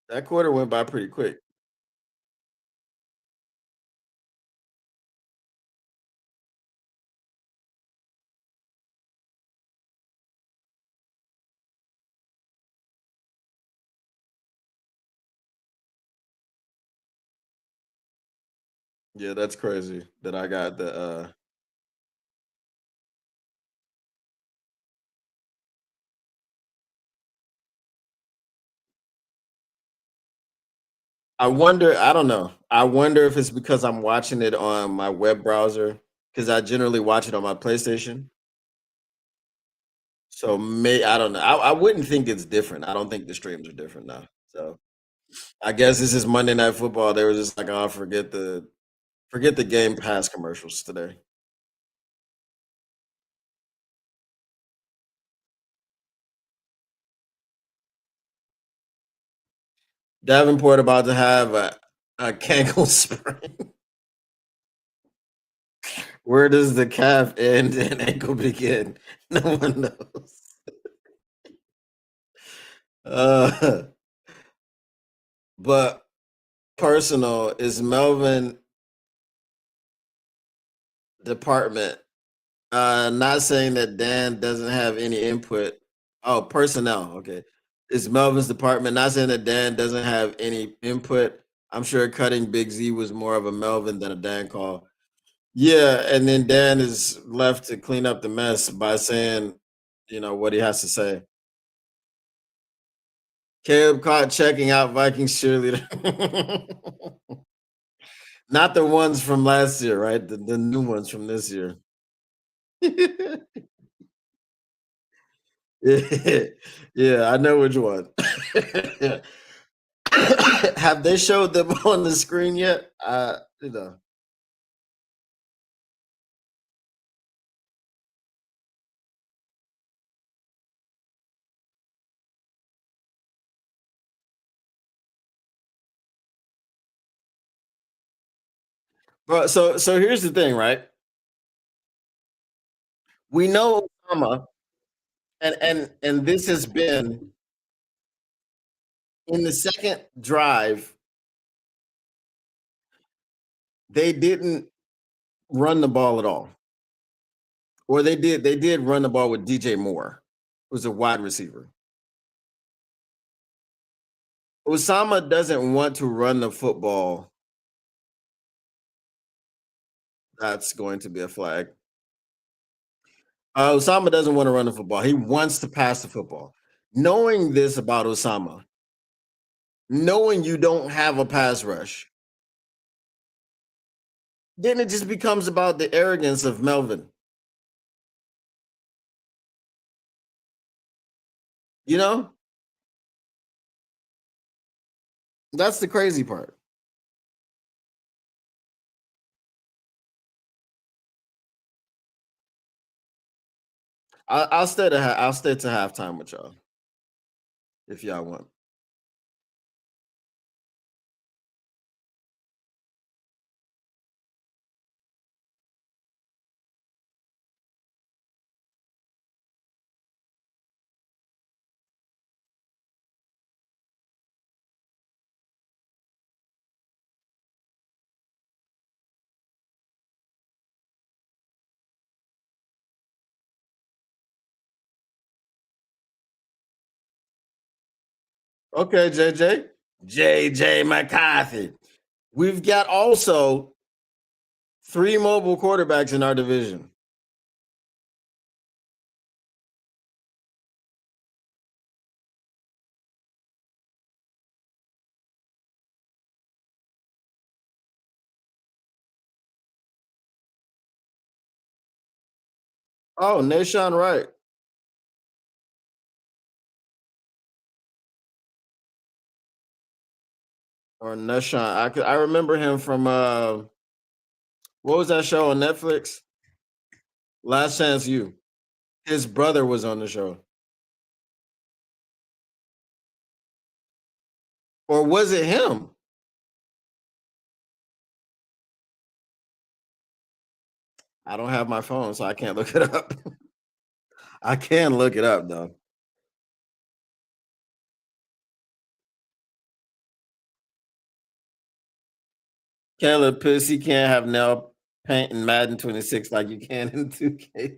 That quarter went by pretty quick. Yeah, that's crazy that I got the I wonder, I don't know. I wonder if it's because I'm watching it on my web browser because I generally watch it on my PlayStation. So may I don't know. I wouldn't think it's different. I don't think the streams are different now. So I guess this is Monday Night Football. They were just like, oh, forget the Game Pass commercials today. Davenport about to have a cankle sprain. Where does the calf end and ankle begin? No one knows. Uh, but personal is Melvin department. Not saying that Dan doesn't have any input. Oh, personnel. Okay. It's Melvin's department. Not saying that Dan doesn't have any input. I'm sure cutting Big Z was more of a Melvin than a Dan call. Yeah, and then Dan is left to clean up the mess by saying, what he has to say. Caleb caught checking out Vikings cheerleader. Not the ones from last year, right? The new ones from this year. Yeah, I know which one. Have they showed them on the screen yet? But so here's the thing, right? We know Osama, and this has been in the second drive. They didn't run the ball at all, or they did. They did run the ball with DJ Moore, who's a wide receiver. Osama doesn't want to run the football. That's going to be a flag. Osama doesn't want to run the football. He wants to pass the football. Knowing this about Osama, knowing you don't have a pass rush, then it just becomes about the arrogance of Melvin. You know, that's the crazy part. I'll stay to halftime with y'all if y'all want. Okay, JJ McCarthy. We've got also three mobile quarterbacks in our division. Oh, Nashawn Wright. or Nushan. I remember him from what was that show on Netflix? Last Chance You. His brother was on the show. Or was it him? I don't have my phone, so I can't look it up. I can look it up though. Caleb Pussy can't have nail paint in Madden 26 like you can in 2K.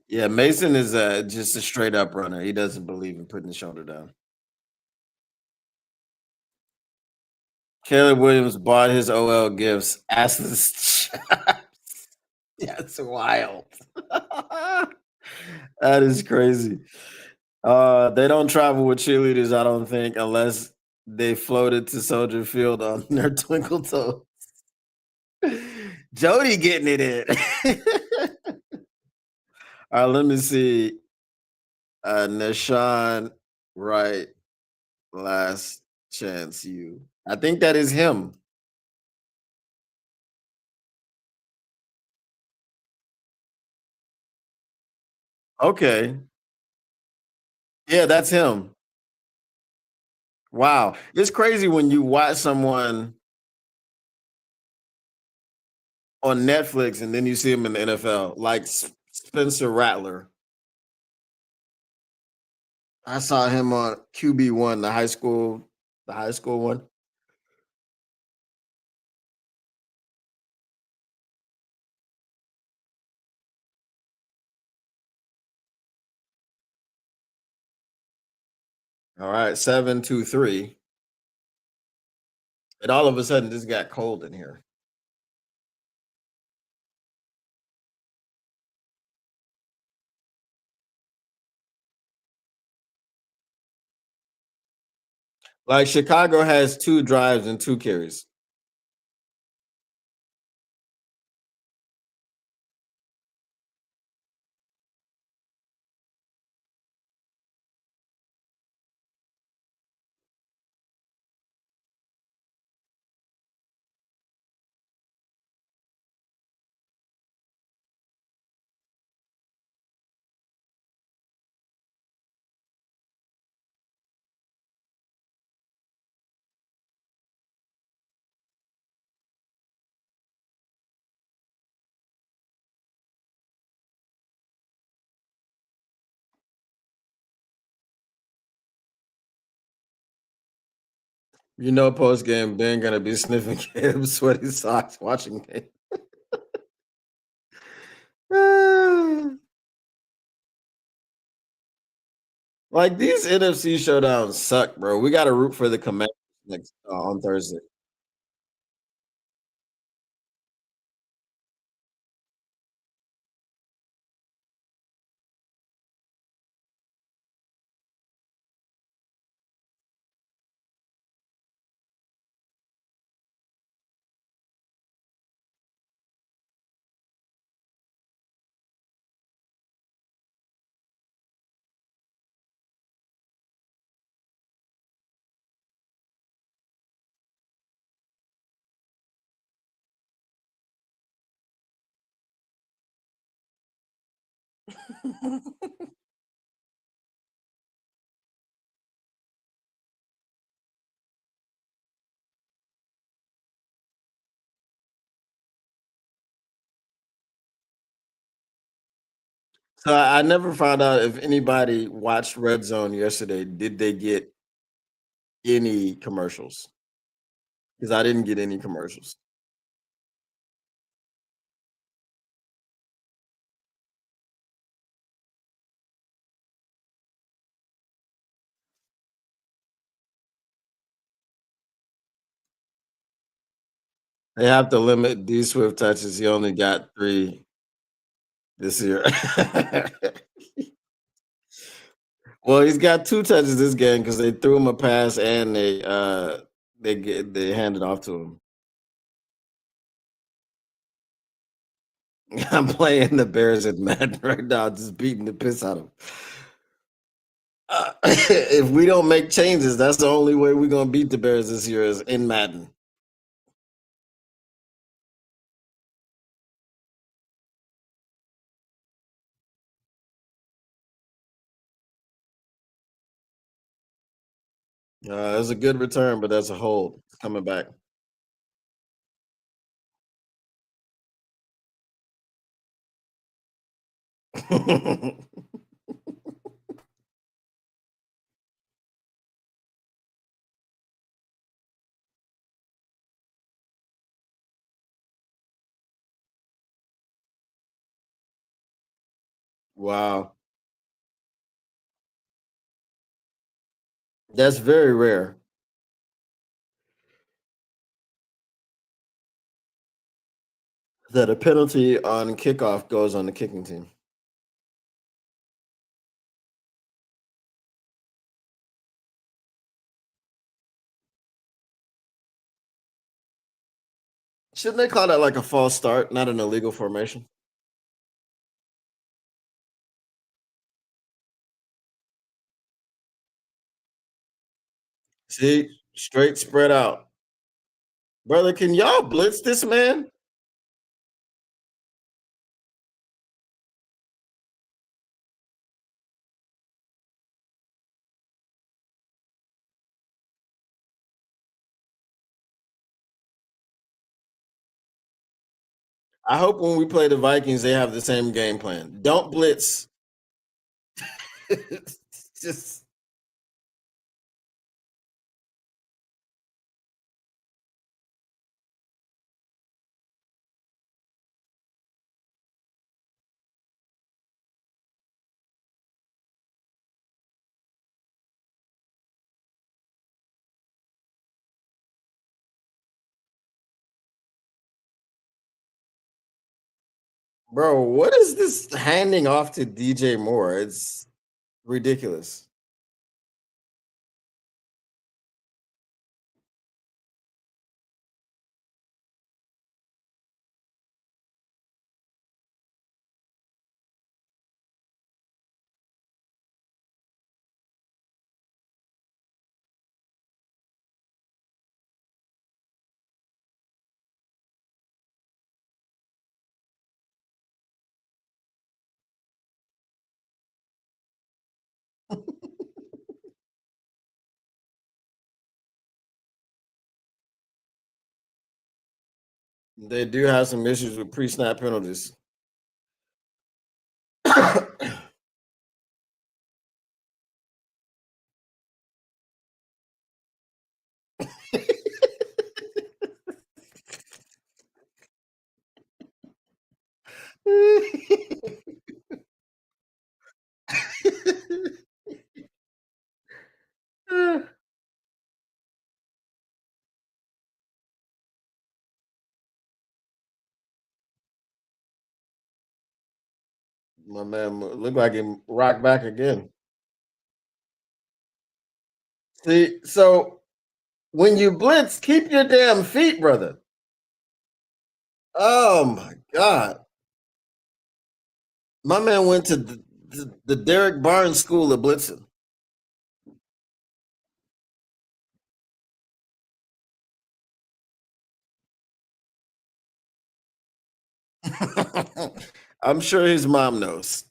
Yeah, Mason is just a straight up runner. He doesn't believe in putting the shoulder down. Caleb Williams bought his OL gifts. Assless. That's wild. That is crazy. They don't travel with cheerleaders, I don't think, unless they floated to Soldier Field on their twinkle toe. Jody getting it in. All right, let me see. Nashawn Wright, last chance you. I think that is him. Okay. Yeah, that's him. Wow. It's crazy when you watch someone on Netflix and then you see him in the NFL, like Spencer Rattler. I saw him on QB1, the high school one. All right, 723. And all of a sudden, this got cold in here. Like Chicago has 2 drives and 2 carries. You know, post game, Ben gonna be sniffing Caleb's sweaty socks watching it. Like these NFC showdowns suck, bro. We got to root for the Commanders next on Thursday. So I never found out if anybody watched Red Zone yesterday. Did they get any commercials? Because I didn't get any commercials. They have to limit D Swift touches. He only got 3 this year. Well, he's got 2 touches this game because they threw him a pass and they handed off to him. I'm playing the Bears at Madden right now, just beating the piss out of him. If we don't make changes, that's the only way we're gonna beat the Bears this year is in Madden. It's a good return, but that's a hold. It's coming back. Wow, that's very rare that a penalty on kickoff goes on the kicking team. Shouldn't they call that like a false start, not an illegal formation? See, straight spread out. Brother, can y'all blitz this man? I hope when we play the Vikings, they have the same game plan. Don't blitz. Just bro, what is this handing off to DJ Moore? It's ridiculous. They do have some issues with pre-snap penalties. My man look like he rocked back again. See, so when you blitz, keep your damn feet, brother. Oh my god. My man went to the Derek Barnes School of Blitzing. I'm sure his mom knows.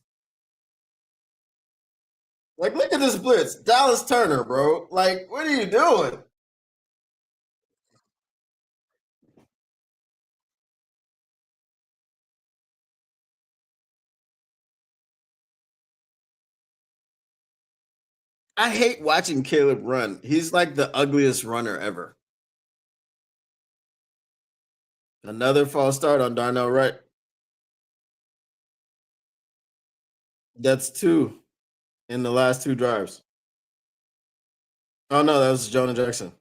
Like, look at this blitz. Dallas Turner, bro. Like, what are you doing? I hate watching Caleb run. He's like the ugliest runner ever. Another false start on Darnell Wright. That's two in the last two drives. Oh no, that was Jonah Jackson.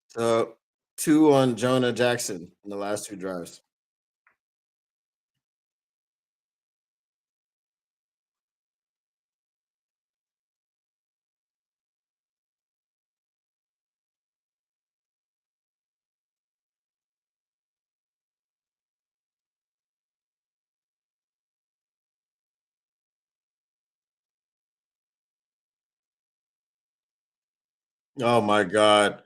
So two on Jonah Jackson in the last two drives. Oh my god.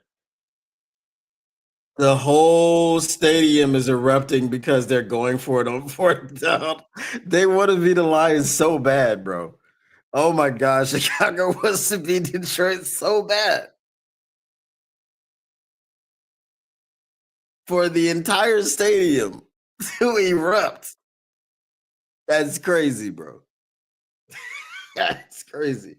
The whole stadium is erupting because they're going for it on 4th down. They wanna be the Lions so bad, bro. Oh my gosh, Chicago wants to be Detroit so bad for the entire stadium to erupt. That's crazy, bro. That's crazy.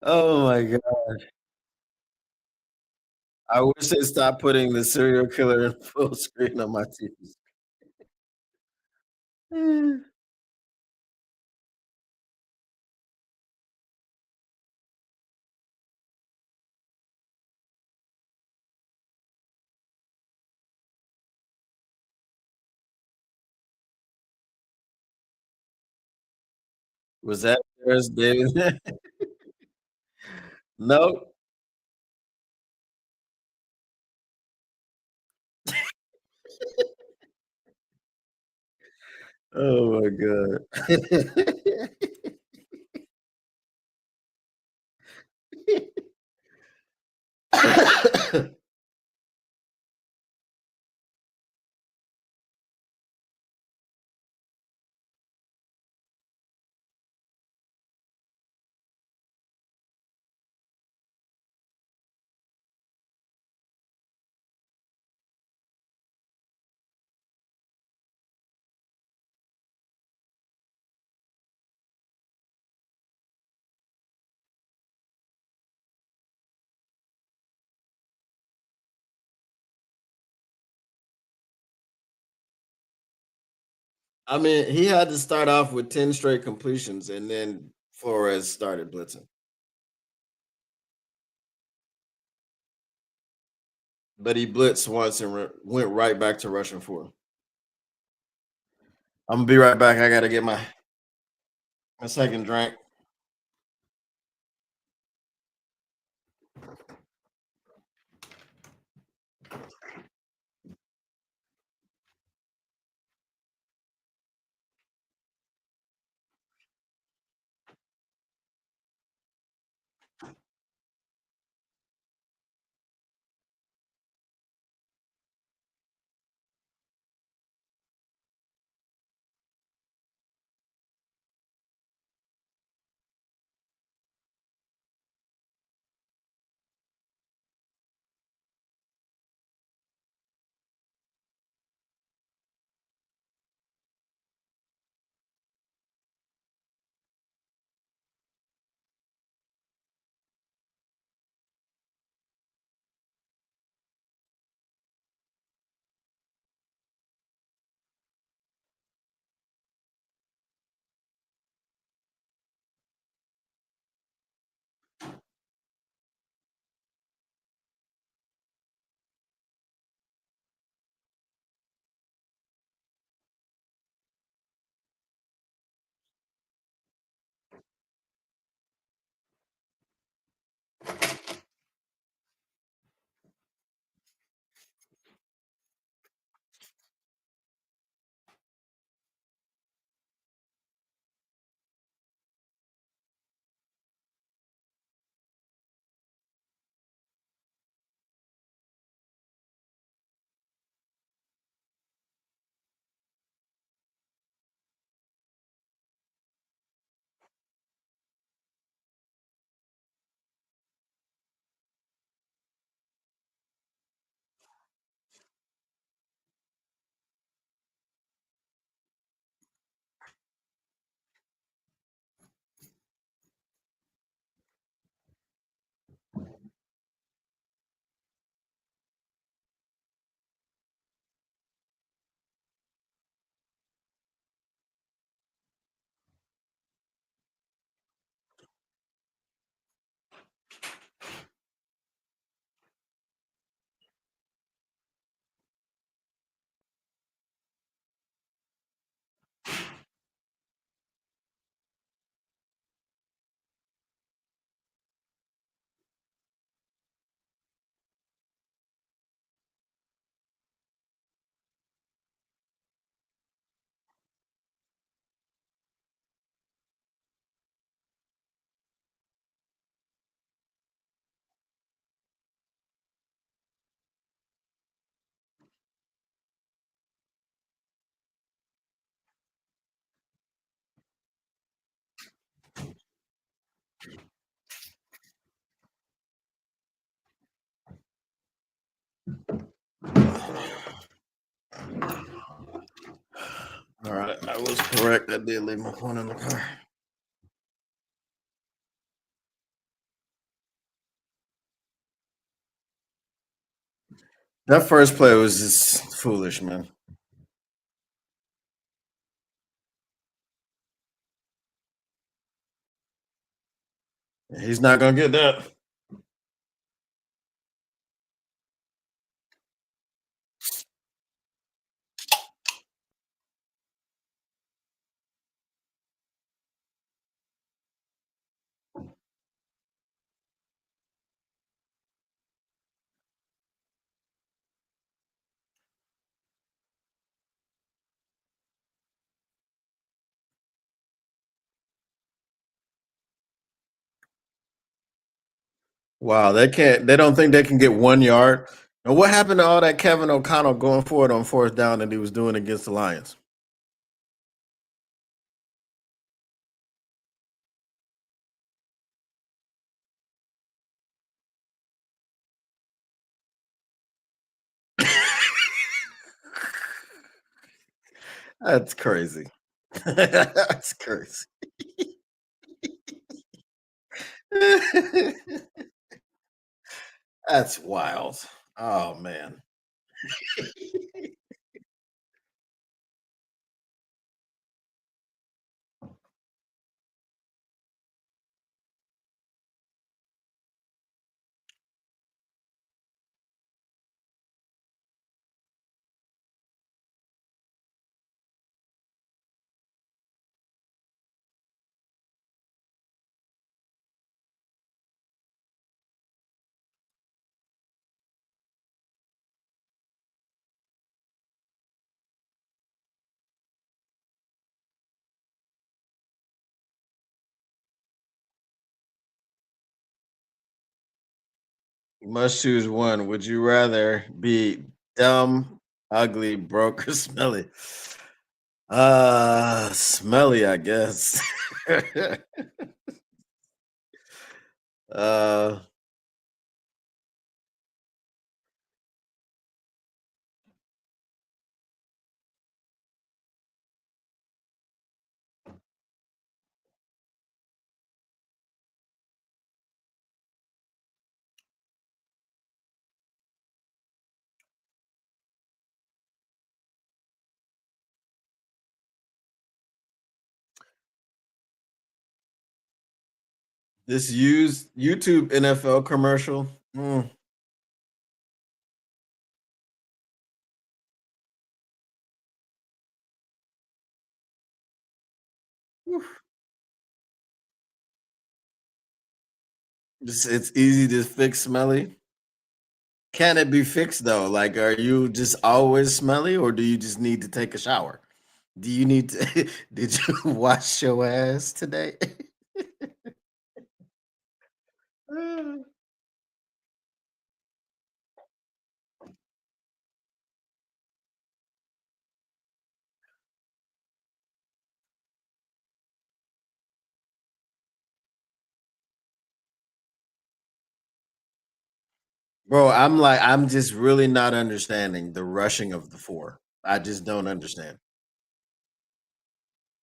Oh my god. I wish they stopped putting the serial killer in full screen on my TV. Was that Ferris David? Nope. Oh my god. I mean, he had to start off with 10 straight completions, and then Flores started blitzing. But he blitzed once and went right back to rushing 4. Imma be right back. I gotta get my second drink. All right, I was correct. I did leave my phone in the car. That first play was just foolish, man. He's not gonna get that. Wow, they can't. They don't think they can get 1 yard. And what happened to all that Kevin O'Connell going forward on fourth down that he was doing against the Lions? That's crazy. That's crazy. That's wild. Oh man. You must choose one. Would you rather be dumb, ugly, broke, or smelly? Smelly, I guess. uh this used YouTube NFL commercial. Mm, whew. It's easy to fix smelly. Can it be fixed though? Like, are you just always smelly, or do you just need to take a shower? Do you need to? Did you wash your ass today? Bro, I'm just really not understanding the rushing of the four. I just don't understand.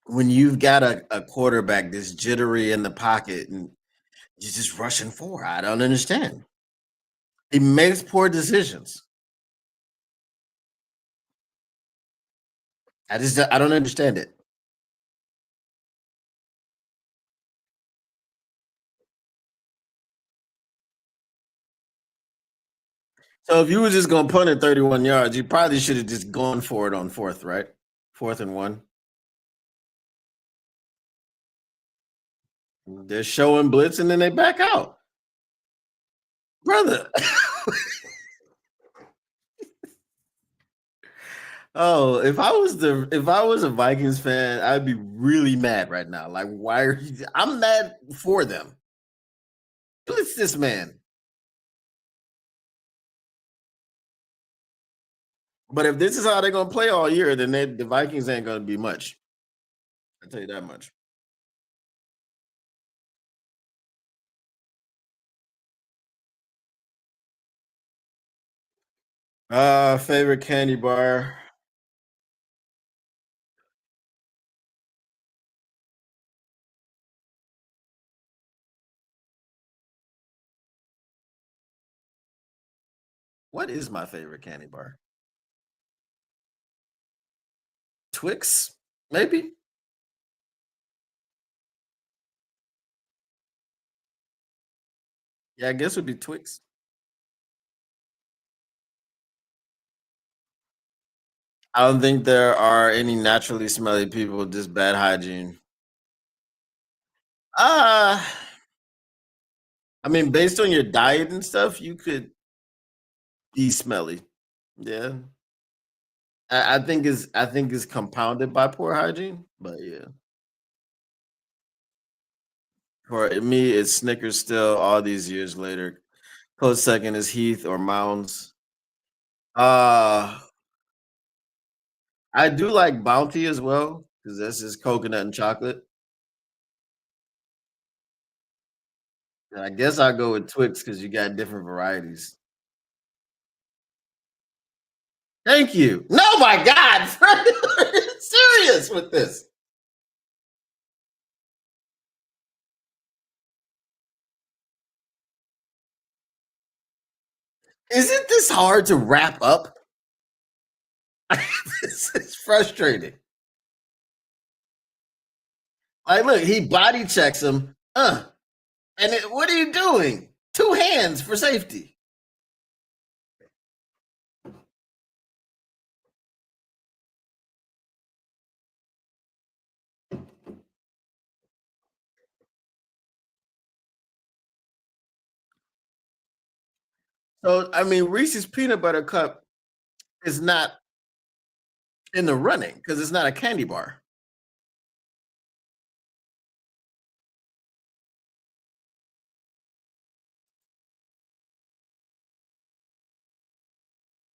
When you've got a quarterback that's jittery in the pocket and you're just rushing four, I don't understand. He makes poor decisions. I don't understand it. So if you were just gonna punt it 31 yards, you probably should have just gone for it on fourth, right? Fourth and one. They're showing blitz and then they back out. Brother. Oh, if I was a Vikings fan, I'd be really mad right now. Like, why are you I'm mad for them. Blitz this man. But if this is how they're gonna play all year, then the Vikings ain't gonna be much. I tell you that much. Favorite candy bar. What is my favorite candy bar? Twix, maybe. Yeah, I guess it would be Twix. I don't think there are any naturally smelly people with just bad hygiene. Uh I mean, based on your diet and stuff, you could be smelly. Yeah. I think is compounded by poor hygiene, but yeah. For me, it's Snickers still all these years later. Close second is Heath or Mounds. Uh I do like Bounty as well because that's just coconut and chocolate. And I guess I'll go with Twix because you got different varieties. Thank you. No, my God, Fred, serious with this. Isn't this hard to wrap up? This is frustrating. Like, look, he body checks him. What are you doing? Two hands for safety. So, I mean, Reese's peanut butter cup is not in the running because it's not a candy bar.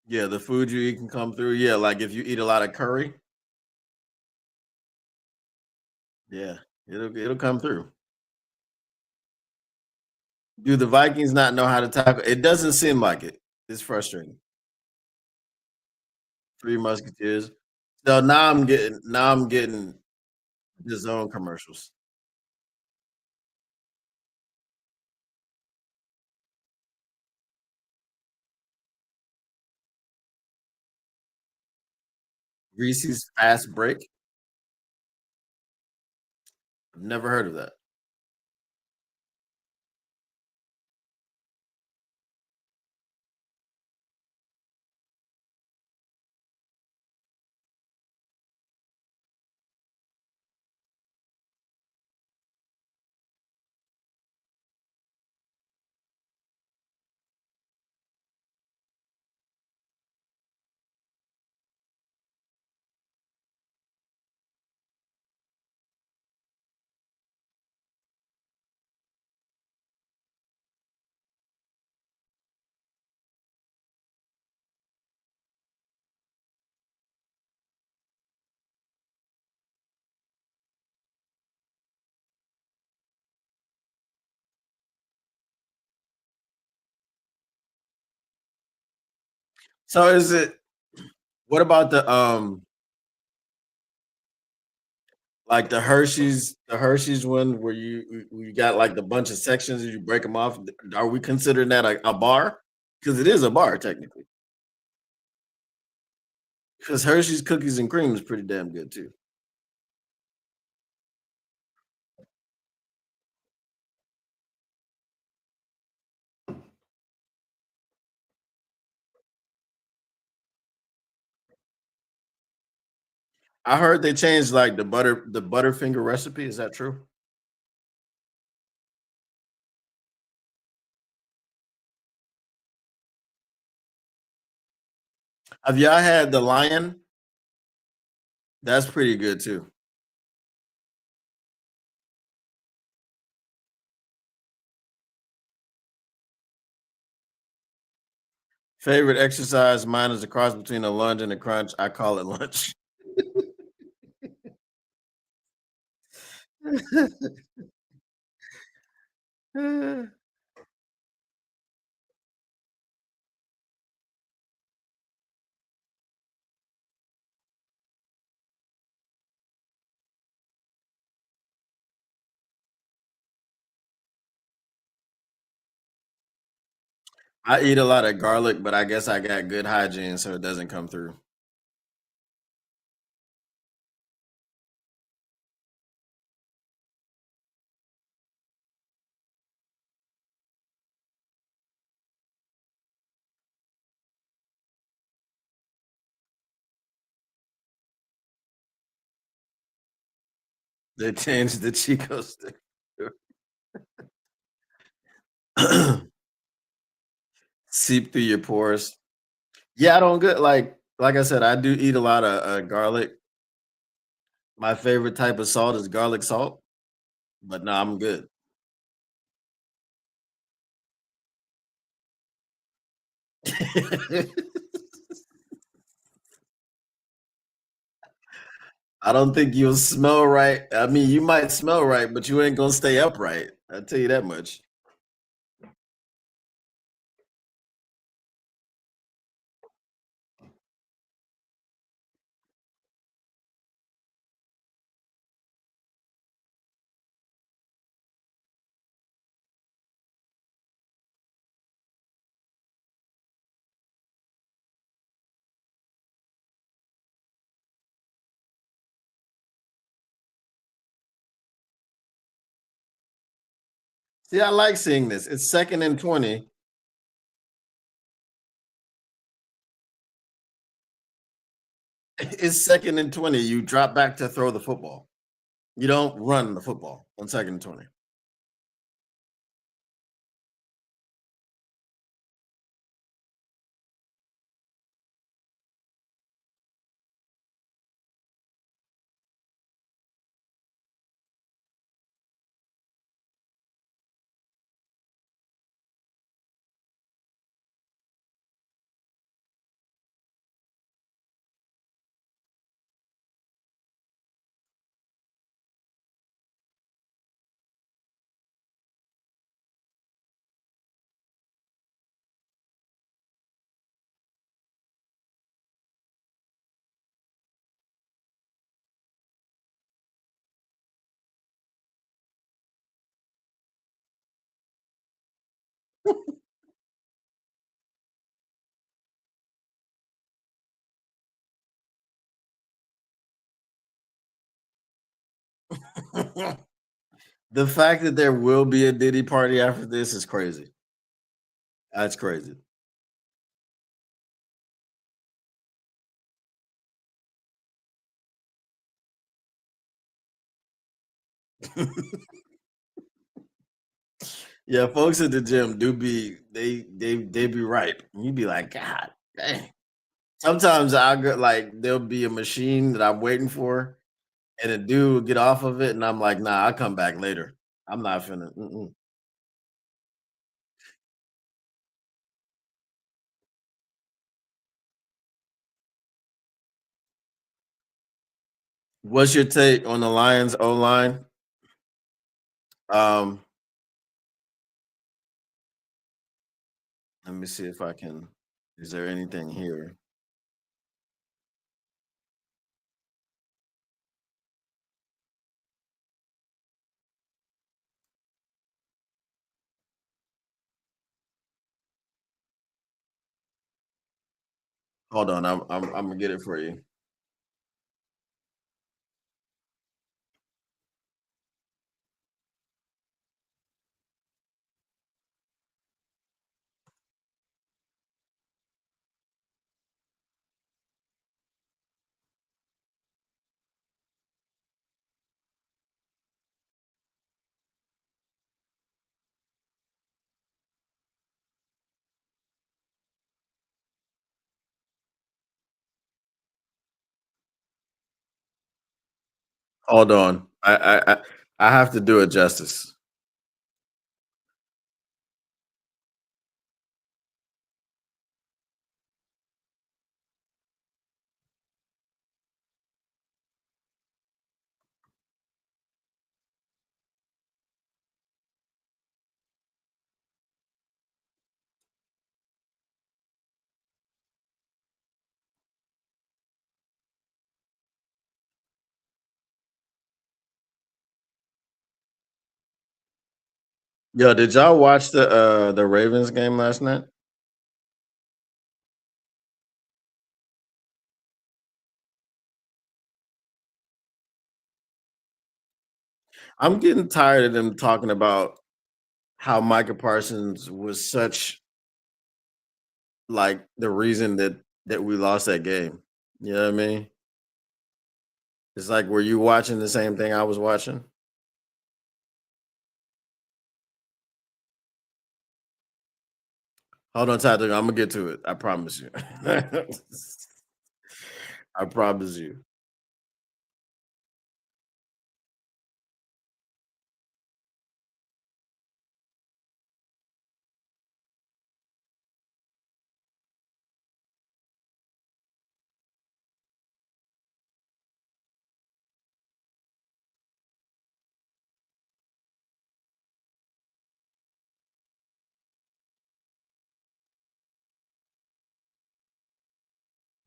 Yeah, the food you eat can come through. Yeah, like if you eat a lot of curry, yeah, it'll come through. Do the Vikings not know how to tackle? It doesn't seem like it. It's frustrating. Three Musketeers. So now I'm getting the zone commercials. Reese's Fast Break. I've never heard of that. So is it what about like the Hershey's one where you got like the bunch of sections and you break them off? Are we considering that a bar? Because it is a bar technically. Because Hershey's cookies and cream is pretty damn good too. I heard they changed like the Butterfinger recipe. Is that true? Have y'all had the Lion? That's pretty good too. Favorite exercise? Mine is a cross between a lunge and a crunch. I call it lunch. I eat a lot of garlic, but I guess I got good hygiene, so it doesn't come through. They changed the Chico stick. Seep through your pores. Yeah, I don't get like I said, I do eat a lot of garlic. My favorite type of salt is garlic salt, but no, I'm good. I don't think you'll smell right. I mean, you might smell right, but you ain't gonna stay upright. I'll tell you that much. See, I like seeing this. It's second and 20. It's second and 20. You drop back to throw the football. You don't run the football on second and 20. The fact that there will be a Diddy party after this is crazy. That's crazy. Yeah, folks at the gym do be they be ripe. You be like, God dang. Sometimes I get like there'll be a machine that I'm waiting for, and a dude will get off of it, and I'm like, nah, I'll come back later. I'm not finna. Mm-mm. What's your take on the Lions O line? Um, Let me see if I can. Is there anything here? Hold on, I'm gonna get it for you. Hold on. I have to do it justice. Yo, did y'all watch the Ravens game last night? I'm getting tired of them talking about how Micah Parsons was such like the reason that we lost that game. You know what I mean? It's like, were you watching the same thing I was watching? Hold on tight. I'm gonna get to it. I promise you. I promise you.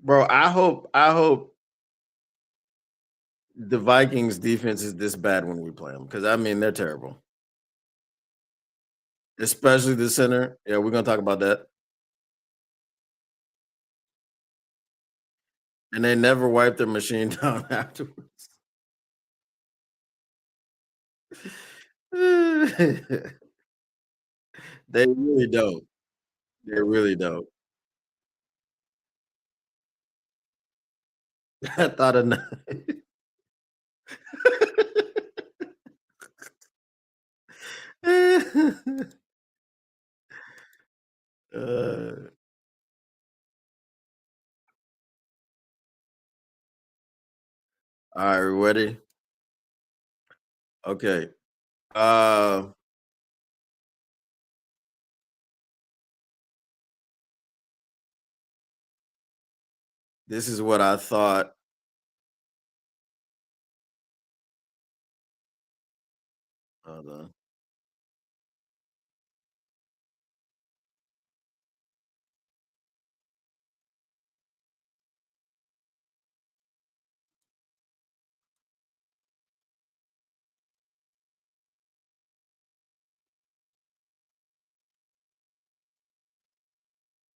Bro, I hope the Vikings defense is this bad when we play them because I mean they're terrible, especially the center. Yeah, we're gonna talk about that. And they never wipe their machine down afterwards. They really don't. They really don't. I thought of uh, all right, ready? Okay. Uh, this is what I thought. Hold on.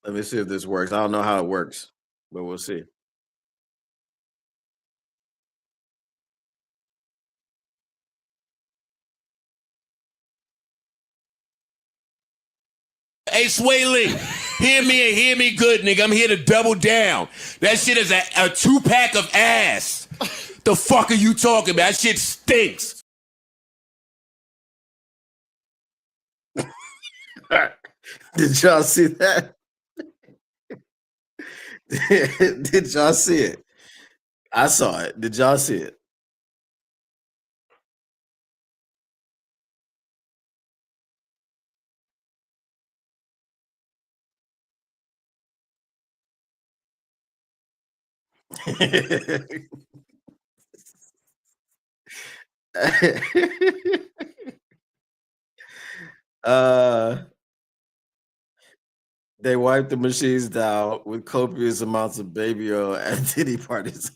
Let me see if this works. I don't know how it works, but we'll see. Hey, Sway Lee, hear me and hear me good, nigga. I'm here to double down. That shit is a 2-pack of ass. The fuck are you talking about? That shit stinks. Did y'all see that? Did y'all see it? I saw it. Did y'all see it? uh, they wiped the machines down with copious amounts of baby oil at titty parties.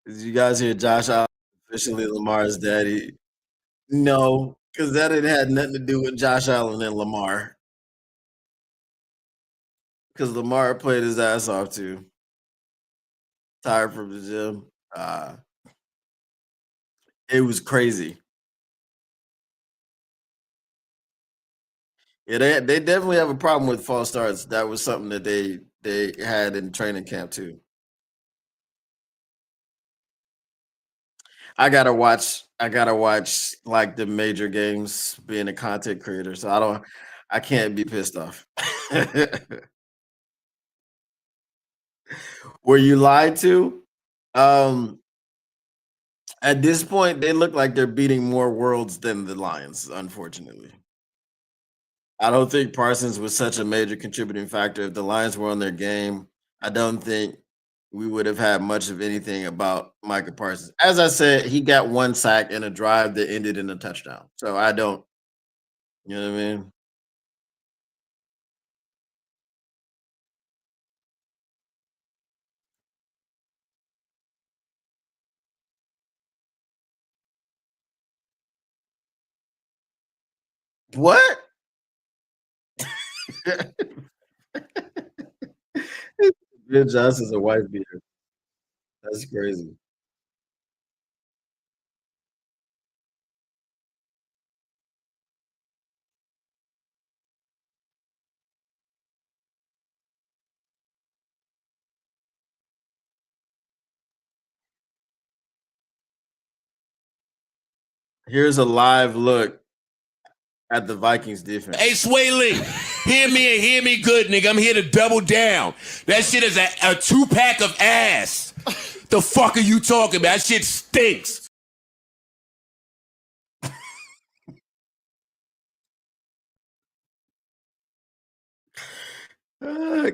Did you guys hear Josh Allen officially Lamar's daddy? No, because that didn't had nothing to do with Josh Allen and Lamar. Because Lamar played his ass off too. Tired from the gym. It was crazy. Yeah, they definitely have a problem with false starts. That was something that they had in training camp too. I gotta watch like the major games being a content creator. So I can't be pissed off. Were you lied to? Um at this point, they look like they're beating more worlds than the Lions, unfortunately. I don't think Parsons was such a major contributing factor. If the Lions were on their game, I don't think we would have had much of anything about Micah Parsons. As I said, he got one sack in a drive that ended in a touchdown. So I don't, you know what I mean? What? Bill Johnson's a wife beater. That's crazy. Here's a live look at the Vikings defense. Hey, Sway Lee, hear me and hear me good, nigga. I'm here to double down. That shit is a two-pack of ass. The fuck are you talking about? That shit stinks.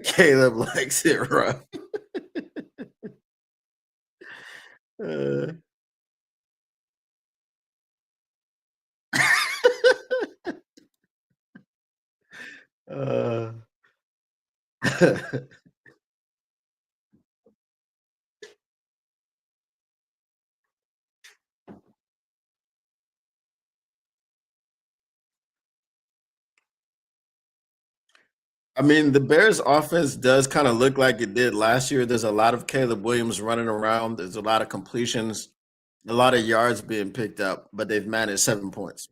Caleb likes it rough. Uh, uh, I mean, the Bears offense does kind of look like it did last year. There's a lot of Caleb Williams running around. There's a lot of completions, a lot of yards being picked up, but they've managed 7 points.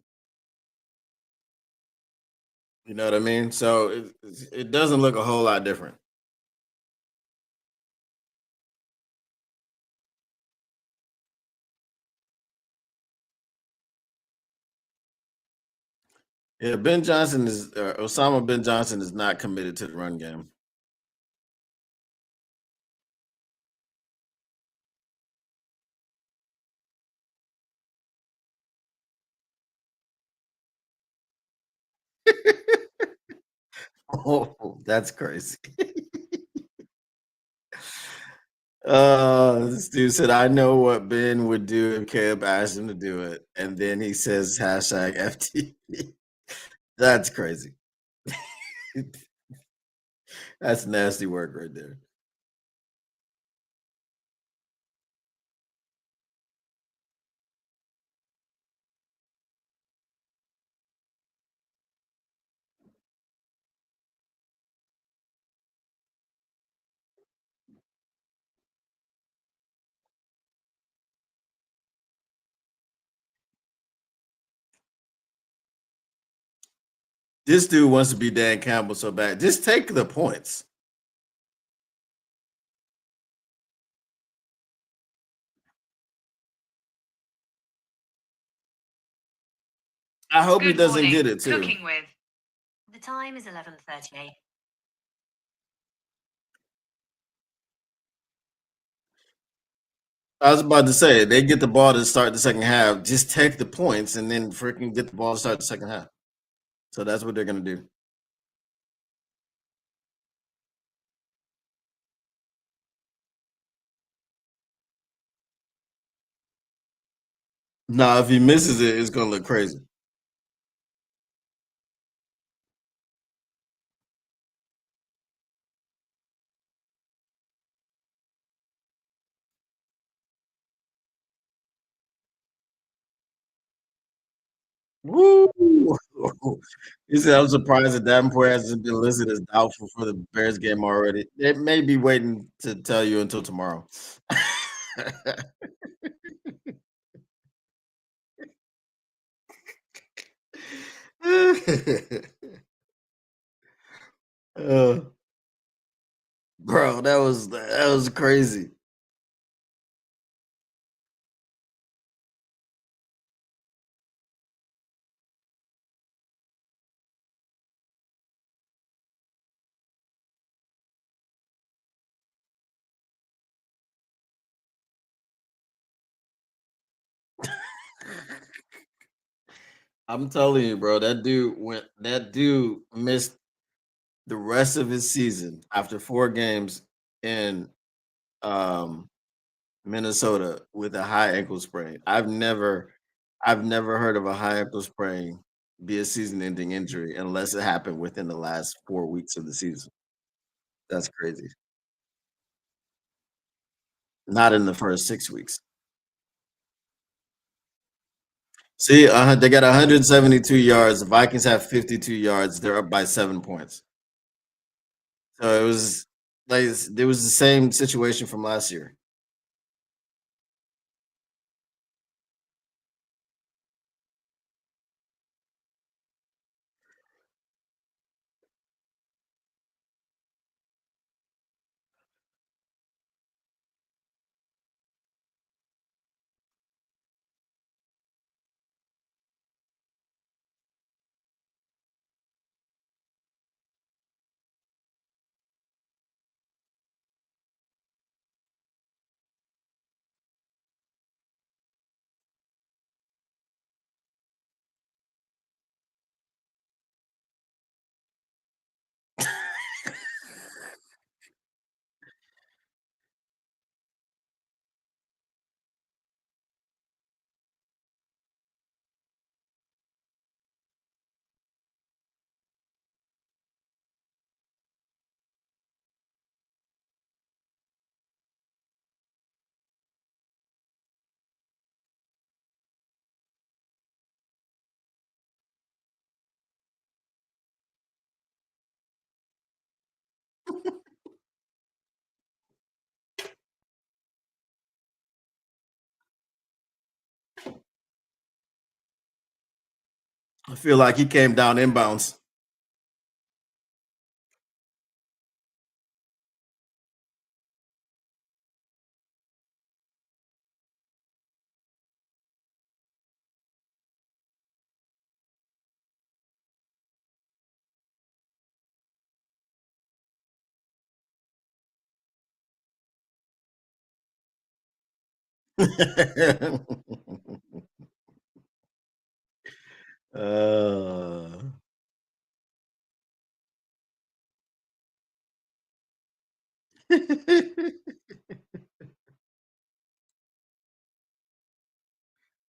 You know what I mean? So it doesn't look a whole lot different. Yeah, Ben Johnson is Osama Ben Johnson is not committed to the run game. Oh, that's crazy. This dude said, "I know what Ben would do if Caleb asked him to do it," and then he says hashtag FTP. That's crazy. That's nasty work right there. This dude wants to be Dan Campbell so bad. Just take the points. I hope he Good doesn't morning. get it too. Cooking with. The time is 11:38. I was about to say they get the ball to start the second half. Just take the points and then freaking get the ball to start the second half. So that's what they're gonna do. Now, if he misses it, it's gonna look crazy. Woo! He said, "I'm surprised that Davenport hasn't been listed as doubtful for the Bears game already. They may be waiting to tell you until tomorrow." uh, bro, that was crazy. I'm telling you, bro, that dude missed the rest of his season after 4 games in um Minnesota with a high ankle sprain. I've never heard of a high ankle sprain be a season-ending injury unless it happened within the last 4 weeks of the season. That's crazy. Not in the first 6 weeks. See, they got 172 yards. The Vikings have 52 yards. They're up by 7 points. So it was like it was the same situation from last year. I feel like he came down inbounds. uh,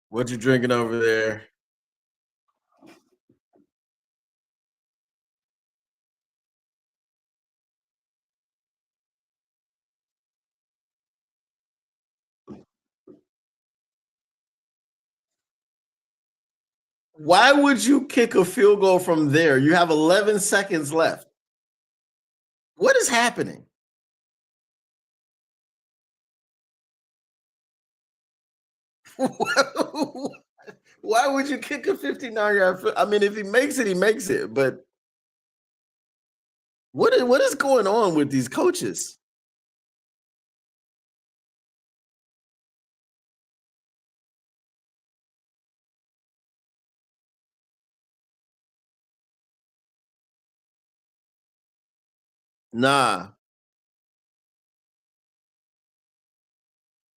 what you drinking over there? Why would you kick a field goal from there? You have 11 seconds left. What is happening? Why would you kick a 59-yard field? I mean, if he makes it, he makes it. But what is going on with these coaches? Nah,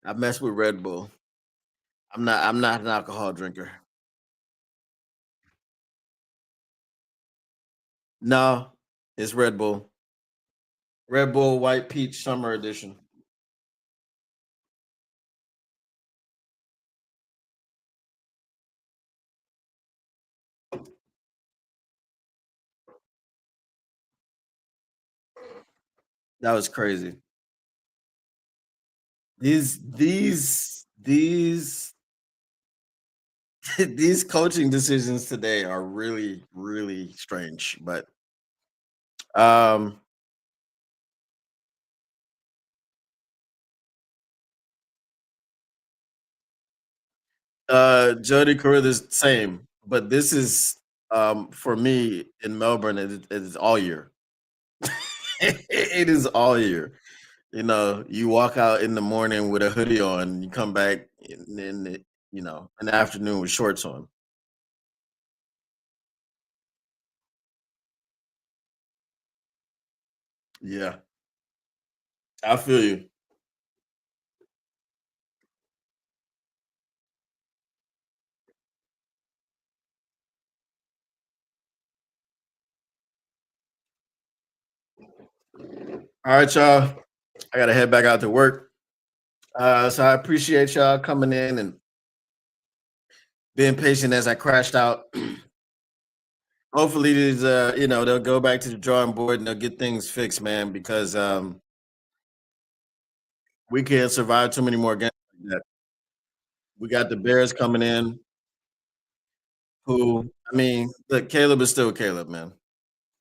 I mess with Red Bull. I'm not an alcohol drinker. No, it's Red Bull. Red Bull White Peach Summer Edition. That was crazy. These these coaching decisions today are really, really strange. But um Jody Carruthers, same. But this is for me in Melbourne, it is all year. It is all year. You know, you walk out in the morning with a hoodie on, you come back in the, in the afternoon with shorts on. Yeah, I feel you. All right, y'all. I gotta head back out to work. So I appreciate y'all coming in and being patient as I crashed out. Hopefully, these they'll go back to the drawing board and they'll get things fixed, man, because we can't survive too many more games like that. We got the Bears coming in, who I mean, look, Caleb is still Caleb, man.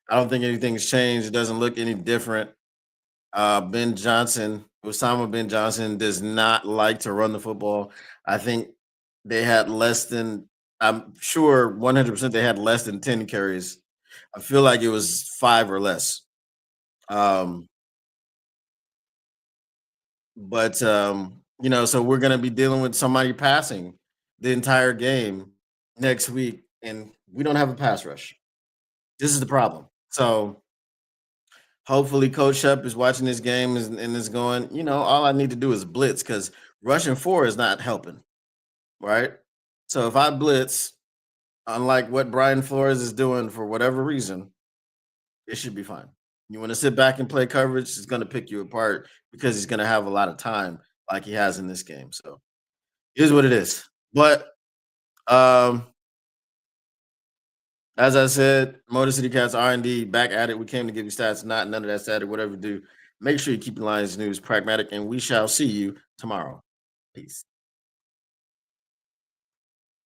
I don't think anything's changed. It doesn't look any different. Ben Johnson, Osama Ben Johnson, does not like to run the football. I think they had less than, I'm sure 100% they had less than 10 carries. I feel like it was five or less. Um, but so we're gonna be dealing with somebody passing the entire game next week, and we don't have a pass rush. This is the problem. So hopefully Coach Shep is watching this game and is going, all I need to do is blitz because rushing four is not helping, right? So if I blitz, unlike what Brian Flores is doing for whatever reason, it should be fine. You want to sit back and play coverage, it's going to pick you apart because he's going to have a lot of time like he has in this game. So it is what it is. But um, as I said, Motor City Cats R&D back at it. We came to give you stats, not none of that static, whatever you do. Make sure you keep the Lions News pragmatic, and we shall see you tomorrow. Peace.